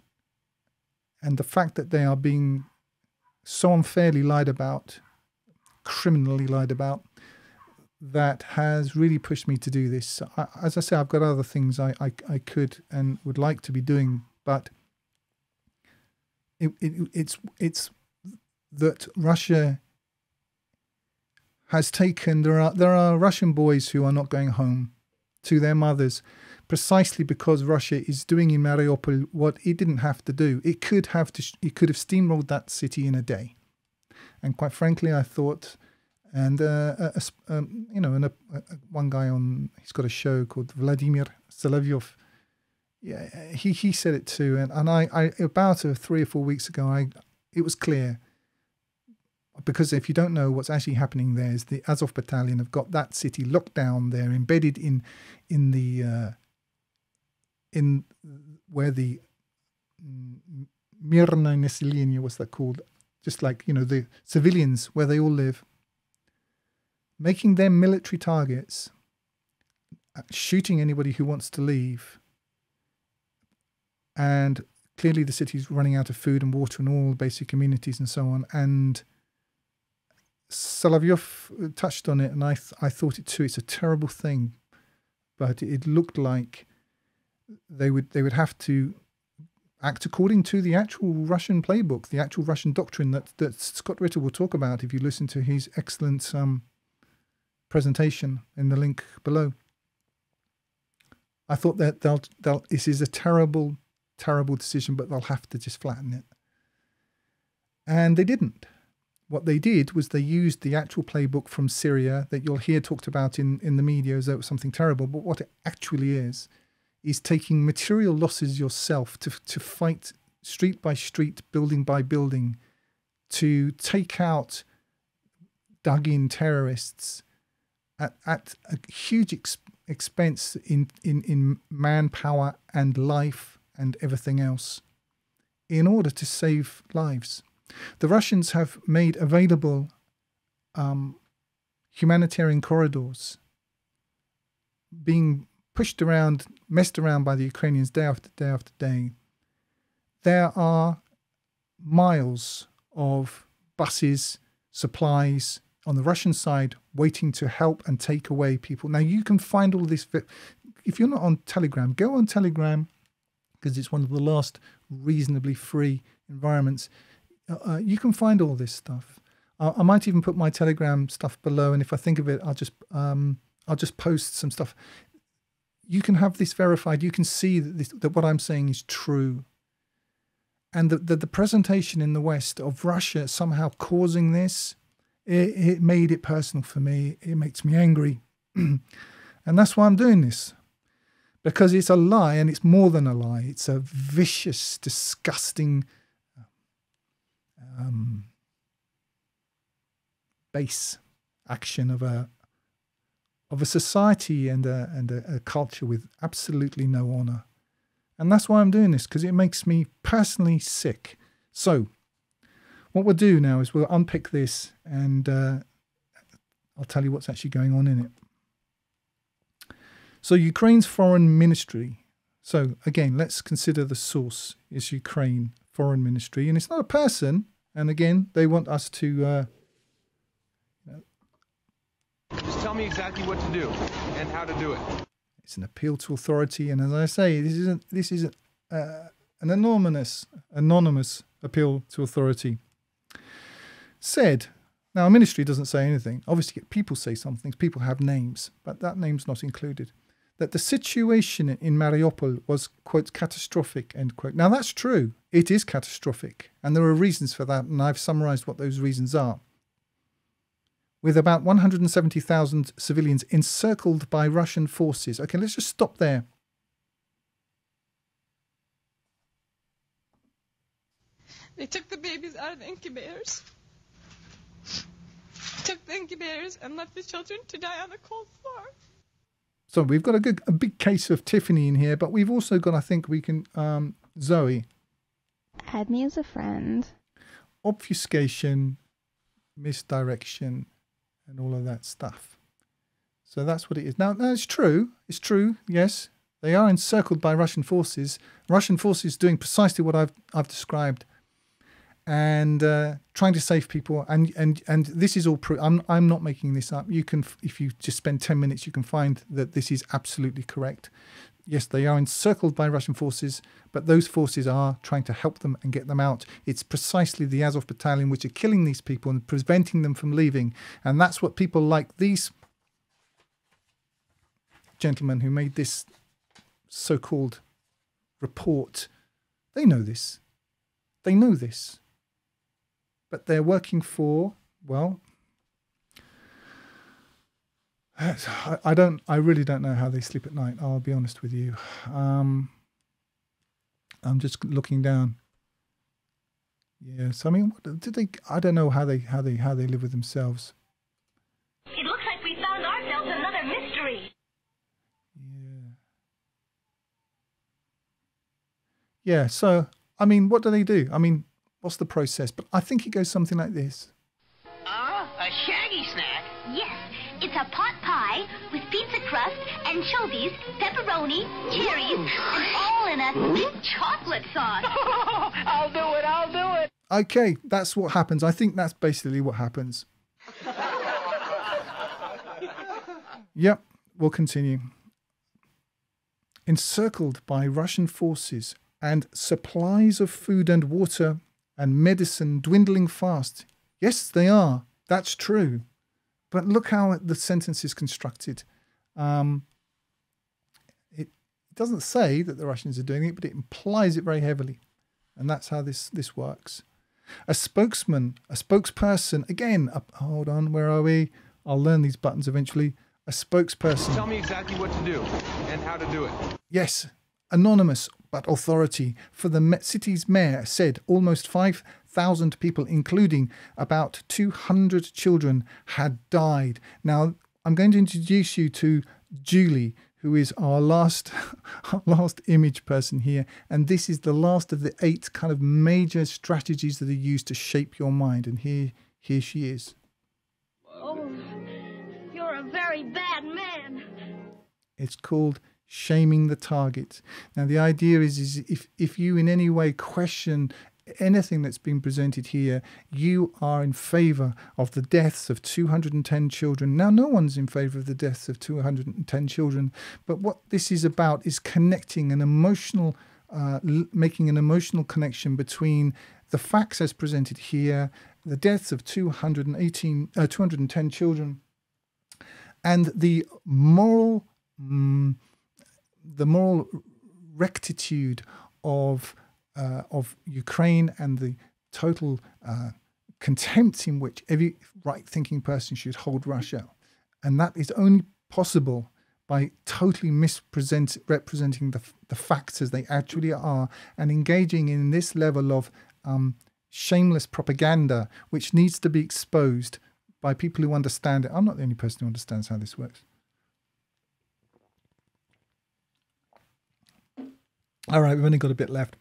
and the fact that they are being so unfairly lied about, criminally lied about, that has really pushed me to do this. As I say, I've got other things I could and would like to be doing, but it's that Russia has taken. There are Russian boys who are not going home to their mothers, precisely because Russia is doing in Mariupol what it didn't have to do. It could have steamrolled that city in a day, and quite frankly, I thought. And one guy he's got a show called Vladimir Solovyov. Yeah, he said it too, and I about 3 or 4 weeks ago, it was clear, because if you don't know what's actually happening there, is the Azov battalion have got that city locked down. They're embedded in where the Mirное население, what's that called? Just like the civilians where they all live. Making them military targets, shooting anybody who wants to leave, and clearly the city's running out of food and water and all basic amenities and so on, and Solovyov touched on it, and I thought it too. It's a terrible thing, but it looked like they would have to act according to the actual Russian playbook, the actual Russian doctrine that Scott Ritter will talk about if you listen to his excellent presentation in the link below. I thought that this is a terrible, terrible decision, but they'll have to just flatten it. And they didn't. What they did was they used the actual playbook from Syria that you'll hear talked about in the media as though it was something terrible. But what it actually is taking material losses yourself to fight street by street, building by building, to take out dug-in terrorists at a huge expense in manpower and life and everything else in order to save lives. The Russians have made available humanitarian corridors being pushed around, messed around by the Ukrainians day after day after day. There are miles of buses, supplies on the Russian side waiting to help and take away people. Now, you can find all this. If you're not on Telegram, go on Telegram, because it's one of the last reasonably free environments. You can find all this stuff. I might even put my Telegram stuff below, and if I think of it, I'll just post some stuff. You can have this verified. You can see that what I'm saying is true. And the presentation in the West of Russia somehow causing this, it made it personal for me. It makes me angry. And that's why I'm doing this. Because it's a lie, and it's more than a lie. It's a vicious, disgusting, base action of a society and a culture with absolutely no honor. And that's why I'm doing this, because it makes me personally sick. So what we'll do now is we'll unpick this, and I'll tell you what's actually going on in it. So Ukraine's foreign ministry. So again, let's consider the source is Ukraine foreign ministry, and it's not a person. And again, they want us to just tell me exactly what to do and how to do it. It's an appeal to authority, and as I say, this is an anonymous appeal to authority. Said, now a ministry doesn't say anything. Obviously, people say some things. People have names, but that name's not included. That the situation in Mariupol was, quote, catastrophic, end quote. Now, that's true. It is catastrophic, and there are reasons for that, and I've summarized what those reasons are. With about 170,000 civilians encircled by Russian forces. Okay, let's just stop there. They took the babies out of the incubators. Took the incubators and left the children to die on the cold floor. So we've got a big case of Tiffany in here, but we've also got, I think we can, Zoe. Add me as a friend. Obfuscation, misdirection, and all of that stuff. So that's what it is. Now, that's true. It's true, yes. They are encircled by Russian forces. Russian forces doing precisely what I've described, and trying to save people. And this is all proof. I'm not making this up. You can, if you just spend 10 minutes, you can find that this is absolutely correct. Yes, they are encircled by Russian forces, but those forces are trying to help them and get them out. It's precisely the Azov battalion which are killing these people and preventing them from leaving. And that's what people like these gentlemen who made this so-called report, they know this. They know this. But they're working for, well, I really don't know how they sleep at night. I'll be honest with you. I'm just looking down. Yes, I mean, what did they? I don't know how they live with themselves. It looks like we found ourselves another mystery. Yeah. So, I mean, what do they do? I mean, what's the process? But I think it goes something like this. A shaggy snack? Yes, it's a pot pie with pizza crust, anchovies, pepperoni, cherries, and all in a mint chocolate sauce. I'll do it. Okay, that's what happens. I think that's basically what happens. Yep, we'll continue. Encircled by Russian forces and supplies of food and water and medicine dwindling fast. Yes, they are. That's true. But look how the sentence is constructed. It doesn't say that the Russians are doing it, but it implies it very heavily. And that's how this works. A spokesperson, again, hold on, where are we? I'll learn these buttons eventually. A spokesperson. Tell me exactly what to do and how to do it. Yes, anonymous but authority for the city's mayor said almost 5,000 people, including about 200 children, had died. Now, I'm going to introduce you to Julie, who is our last image person here. And this is the last of the 8 kind of major strategies that are used to shape your mind. And here she is. Oh, you're a very bad man. It's called shaming the target. Now, the idea is if you in any way question anything that's been presented here, you are in favour of the deaths of 210 children. Now, no one's in favour of the deaths of 210 children, but what this is about is connecting an emotional, making an emotional connection between the facts as presented here, the deaths of 210 children, and the moral rectitude of Ukraine and the total contempt in which every right-thinking person should hold Russia. And that is only possible by totally representing the facts as they actually are and engaging in this level of shameless propaganda, which needs to be exposed by people who understand it. I'm not the only person who understands how this works. All right, we've only got a bit left.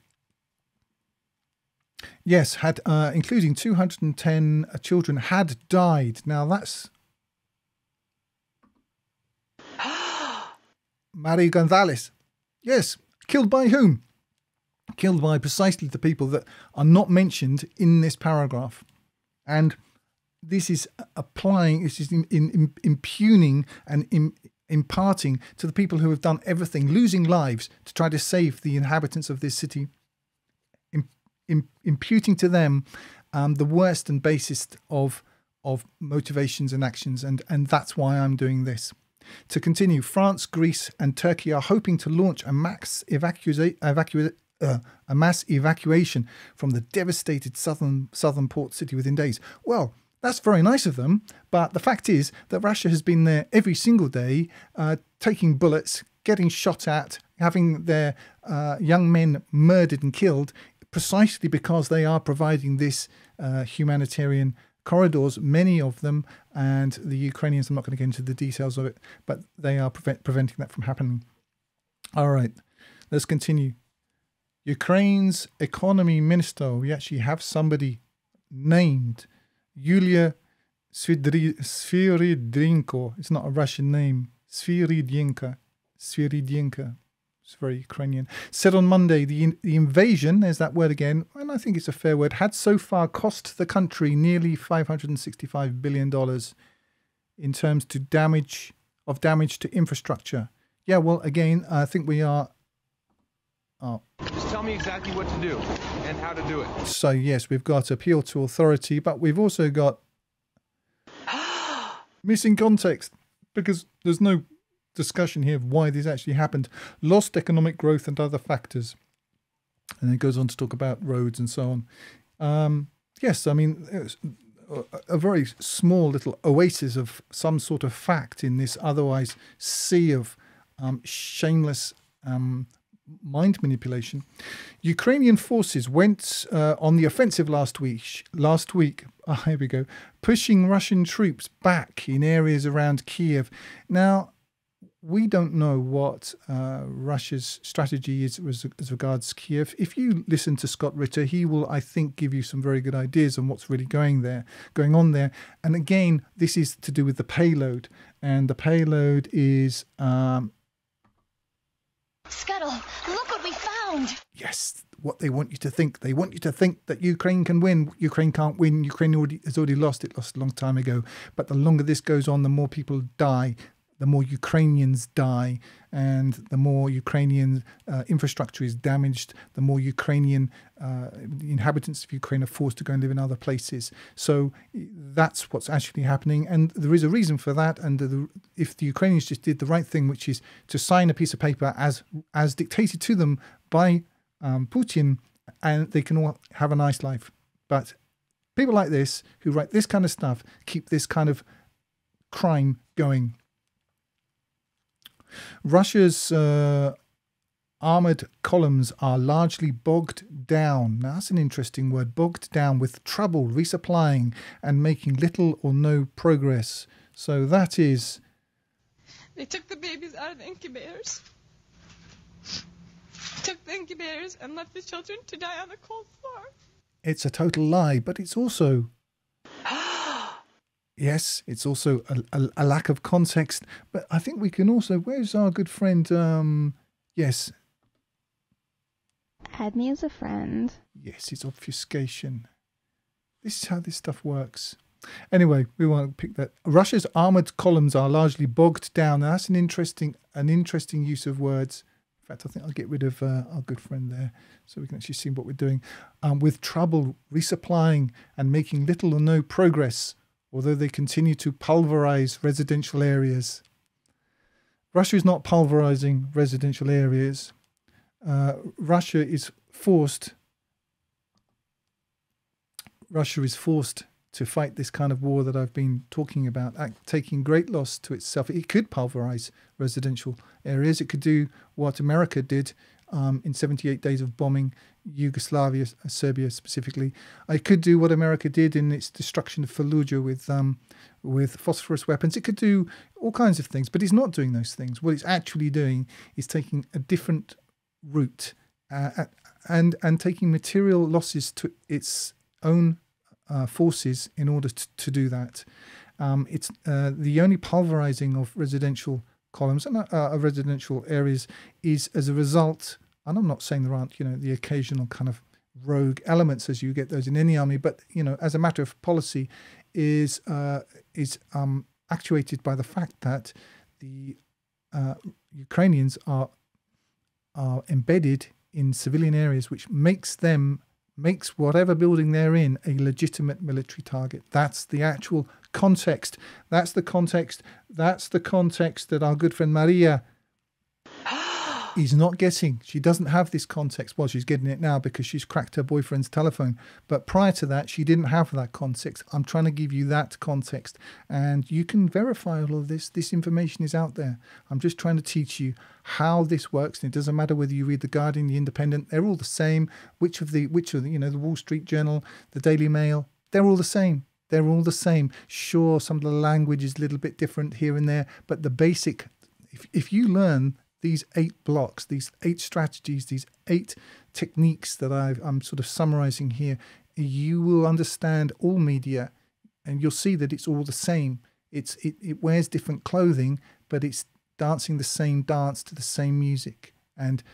Yes, including 210 children had died. Now that's Mario Gonzalez. Yes, killed by whom? Killed by precisely the people that are not mentioned in this paragraph. And this is applying, this is impugning and imparting to the people who have done everything, losing lives to try to save the inhabitants of this city, imputing to them the worst and basest of motivations and actions. And that's why I'm doing this. To continue, France, Greece and Turkey are hoping to launch a mass evacuation from the devastated southern port city within days. Well, that's very nice of them, but the fact is that Russia has been there every single day, taking bullets, getting shot at, having their young men murdered and killed, precisely because they are providing this humanitarian corridors, many of them, and the Ukrainians, I'm not going to get into the details of it, but they are preventing that from happening. All right, let's continue. Ukraine's economy minister, we actually have somebody named Yulia Sviridyenko. It's not a Russian name. Sviridyenko. It's very Ukrainian. Said on Monday, the invasion, there's that word again, and I think it's a fair word, had so far cost the country nearly $565 billion in terms to damage to infrastructure. Yeah, well, again, I think we are... Oh. Just tell me exactly what to do and how to do it. So, yes, we've got appeal to authority, but we've also got missing context, because there's no discussion here of why this actually happened. Lost economic growth and other factors. And it goes on to talk about roads and so on. Yes, I mean, it's a very small little oasis of some sort of fact in this otherwise sea of shameless mind manipulation. Ukrainian forces went on the offensive last week. Here we go. Pushing Russian troops back in areas around Kiev. Now, we don't know what Russia's strategy is as regards Kiev. If you listen to Scott Ritter, he will, I think, give you some very good ideas on what's really going on there. And again, this is to do with the payload. And the payload is... Scuttle, look what we found! Yes, what they want you to think. They want you to think that Ukraine can win. Ukraine can't win. Ukraine has already lost. It lost a long time ago. But the longer this goes on, the more people die. the more Ukrainians die, and the more Ukrainian infrastructure is damaged, the more Ukrainian the inhabitants of Ukraine are forced to go and live in other places. So that's what's actually happening, and there is a reason for that. And if the Ukrainians just did the right thing, which is to sign a piece of paper as dictated to them by Putin, and they can all have a nice life. But people like this, who write this kind of stuff, keep this kind of crime going. Russia's armoured columns are largely bogged down. Now, that's an interesting word, bogged down, with trouble resupplying and making little or no progress. So that is... They took the babies out of the incubators. Took the incubators and left the children to die on the cold floor. It's a total lie, but it's also... Yes, it's also a lack of context. But I think we can also... Where's our good friend? Yes. Add me as a friend. Yes, it's obfuscation. This is how this stuff works. Anyway, we want to pick that. Russia's armoured columns are largely bogged down. Now, that's an interesting use of words. In fact, I think I'll get rid of our good friend there so we can actually see what we're doing. With trouble resupplying and making little or no progress, although they continue to pulverize residential areas. Russia is not pulverizing residential areas. Russia is forced to fight this kind of war that I've been talking about, taking great loss to itself. It could pulverize residential areas. It could do what America did in 78 days of bombing Yugoslavia, Serbia specifically. It could do what America did in its destruction of Fallujah with phosphorus weapons. It could do all kinds of things, but it's not doing those things. What it's actually doing is taking a different route and taking material losses to its own forces in order to do that. It's the only pulverizing of residential columns and residential areas is as a result, and I'm not saying there aren't, the occasional kind of rogue elements as you get those in any army, but, as a matter of policy is actuated by the fact that the Ukrainians are embedded in civilian areas, which makes whatever building they're in a legitimate military target. That's the actual context. That's the context that our good friend Maria is not getting. She doesn't have this context. Well, she's getting it now because she's cracked her boyfriend's telephone. But prior to that, she didn't have that context. I'm trying to give you that context. And you can verify all of this. This information is out there. I'm just trying to teach you how this works. And it doesn't matter whether you read The Guardian, The Independent. They're all the same. Which of the the Wall Street Journal, the Daily Mail, they're all the same. They're all the same. Sure, some of the language is a little bit different here and there. But the basic, if you learn these 8 blocks, these 8 strategies, these 8 techniques that I'm sort of summarizing here, you will understand all media, and you'll see that it's all the same. It wears different clothing, but it's dancing the same dance to the same music. And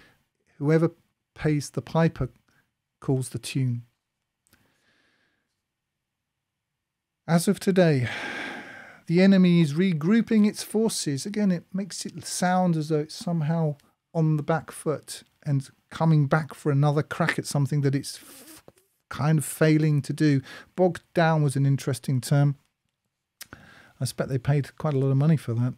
whoever pays the piper calls the tune. As of today, the enemy is regrouping its forces. Again, it makes it sound as though it's somehow on the back foot and coming back for another crack at something that it's kind of failing to do. Bogged down was an interesting term. I expect they paid quite a lot of money for that.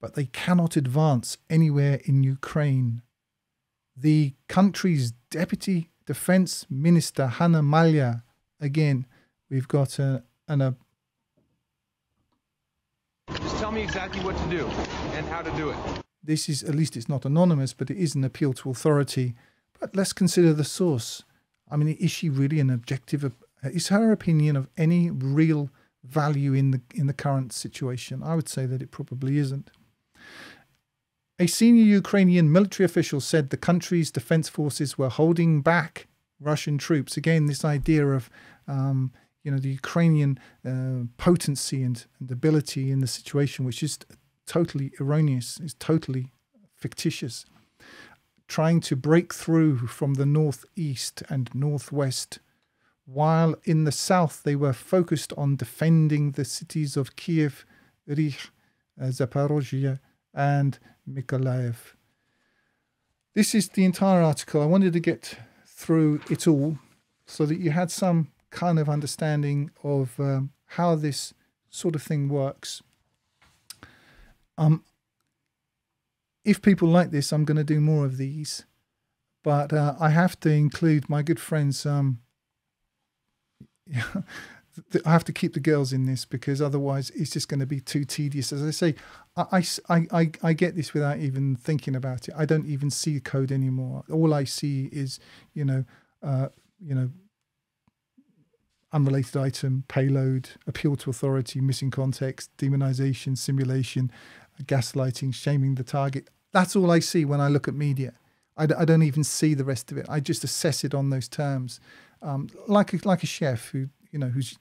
But they cannot advance anywhere in Ukraine. The country's Deputy Defense Minister, Hanna Maliar, again, we've got Just tell me exactly what to do and how to do it. This is, at least it's not anonymous, but it is an appeal to authority. But let's consider the source. I mean, is she really an objective? Is her opinion of any real value in the current situation? I would say that it probably isn't. A senior Ukrainian military official said the country's defense forces were holding back Russian troops. Again, this idea of the Ukrainian potency and ability in the situation, which is totally erroneous, is totally fictitious. Trying to break through from the northeast and northwest while in the south they were focused on defending the cities of Kiev, Rih, Zaporozhye, and Mykolaiv. This is the entire article. I wanted to get through it all so that you had some kind of understanding of how this sort of thing works. If people like this, I'm going to do more of these, but I have to include my good friends. I have to keep the girls in this because otherwise it's just going to be too tedious. As I say, I get this without even thinking about it. I don't even see code anymore. All I see is, unrelated item, payload, appeal to authority, missing context, demonization, simulation, gaslighting, shaming the target. That's all I see when I look at media. I don't even see the rest of it. I just assess it on those terms, like a chef who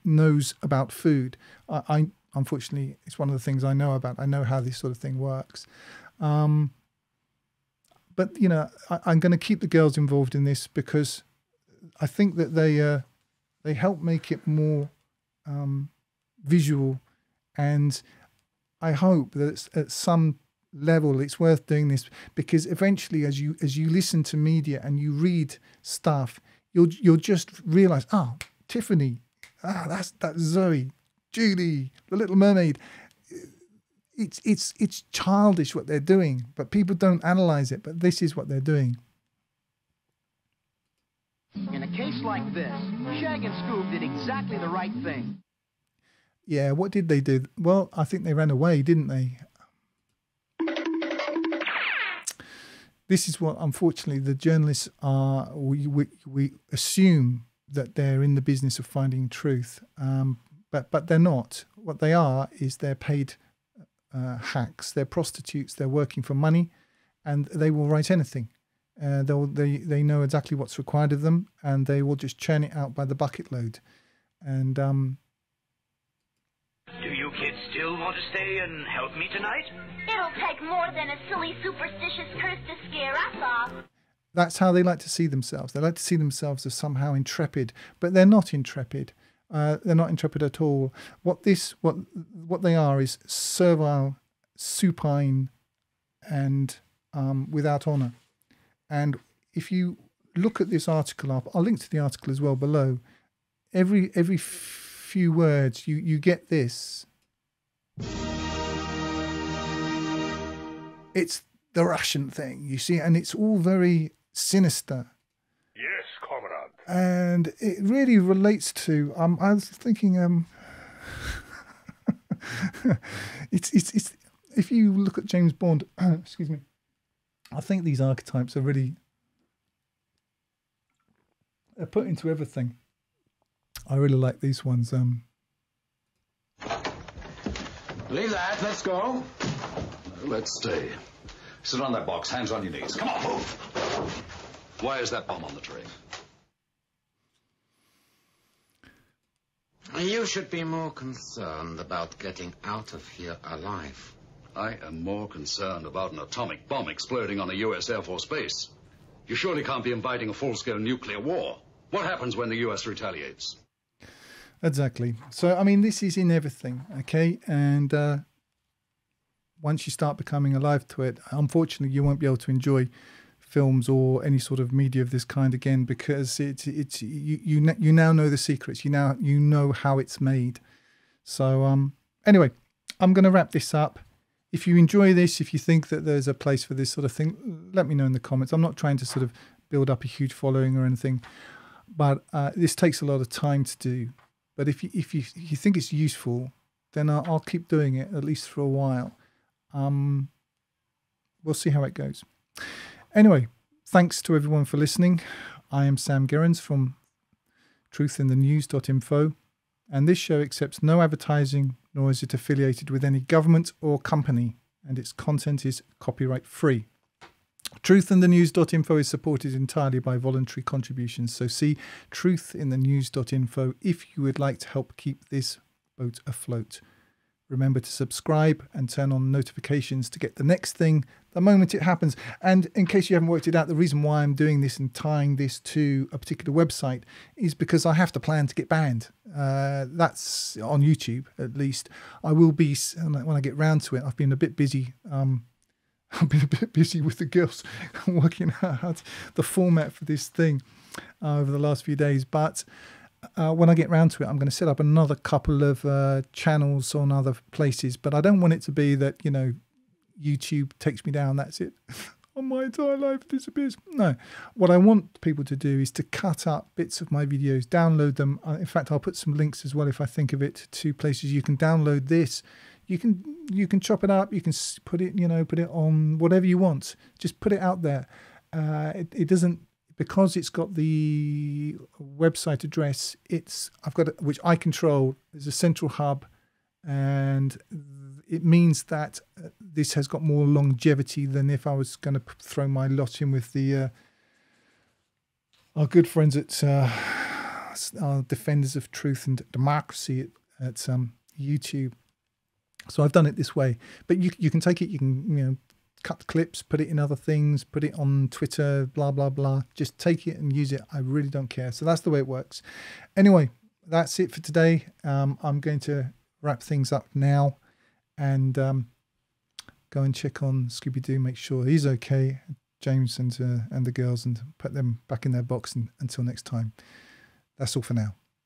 knows about food. I unfortunately, it's one of the things I know about. I know how this sort of thing works. But I'm going to keep the girls involved in this because I think that they help make it more visual, and I hope that at some level it's worth doing this because eventually, as you listen to media and you read stuff, you'll just realise, Tiffany, that's Zoe, Julie, The Little Mermaid. It's childish what they're doing, but people don't analyse it. But this is what they're doing. In a case like this, Shag and Scoob did exactly the right thing. Yeah, what did they do? Well, I think they ran away, didn't they? This is what, unfortunately, the journalists are. We assume that they're in the business of finding truth, but they're not. What they are is they're paid hacks. They're prostitutes. They're working for money, and they will write anything. They know exactly what's required of them, and they will just churn it out by the bucket load. And do you kids still want to stay and help me tonight? It'll take more than a silly superstitious curse to scare us off. That's how they like to see themselves. They like to see themselves as somehow intrepid, but they're not intrepid. They're not intrepid at all. What they are is servile, supine, and without honour. And if you look at this article up, I'll link to the article as well below. Every few words, you get this. It's the Russian thing, you see, and it's all very sinister. Yes, comrade. And it really relates to. I was thinking. It's if you look at James Bond, excuse me. I think these archetypes are really. They're put into everything. I really like these ones. Leave that. Let's go. Let's stay. Sit on that box. Hands on your knees. Come on, move. Why is that bomb on the tray? You should be more concerned about getting out of here alive. I am more concerned about an atomic bomb exploding on a U.S. Air Force base. You surely can't be inviting a full-scale nuclear war. What happens when the U.S. retaliates? Exactly. So, I mean, this is in everything, okay? And once you start becoming alive to it, unfortunately, you won't be able to enjoy films or any sort of media of this kind again because you now know the secrets. You know how it's made. So, anyway, I'm going to wrap this up. If you enjoy this, if you think that there's a place for this sort of thing, let me know in the comments. I'm not trying to sort of build up a huge following or anything, but this takes a lot of time to do. But if you think it's useful, then I'll keep doing it, at least for a while. We'll see how it goes. Anyway, thanks to everyone for listening. I am Sam Gerrans from truthinthenews.info, and this show accepts no advertising, nor is it affiliated with any government or company, and its content is copyright free. Truthinthenews.info is supported entirely by voluntary contributions, so see truthinthenews.info if you would like to help keep this boat afloat. Remember to subscribe and turn on notifications to get the next thing the moment it happens. And in case you haven't worked it out, the reason why I'm doing this and tying this to a particular website is because I have to plan to get banned. That's on YouTube, at least. I will be, when I get round to it. I've been a bit busy. I've been a bit busy with the girls working out the format for this thing over the last few days. But when I get round to it, I'm going to set up another couple of channels on other places. But I don't want it to be that, you know, YouTube takes me down. That's it. My entire life disappears. No. What I want people to do is to cut up bits of my videos, download them. In fact, I'll put some links as well, if I think of it, to places you can download this. You can chop it up. You can put it, you know, put it on whatever you want. Just put it out there. It doesn't, because it's got the website address. I've got which I control. There's a central hub, and it means that this has got more longevity than if I was going to throw my lot in with the our good friends at our Defenders of Truth and Democracy at YouTube. So I've done it this way, but you can take it, you can, you know, cut the clips, put it in other things, put it on Twitter, blah, blah, blah. Just take it and use it. I really don't care. So that's the way it works. Anyway, that's it for today. I'm going to wrap things up now and go and check on Scooby-Doo, make sure he's okay, James and the girls, and put them back in their box. And until next time, that's all for now.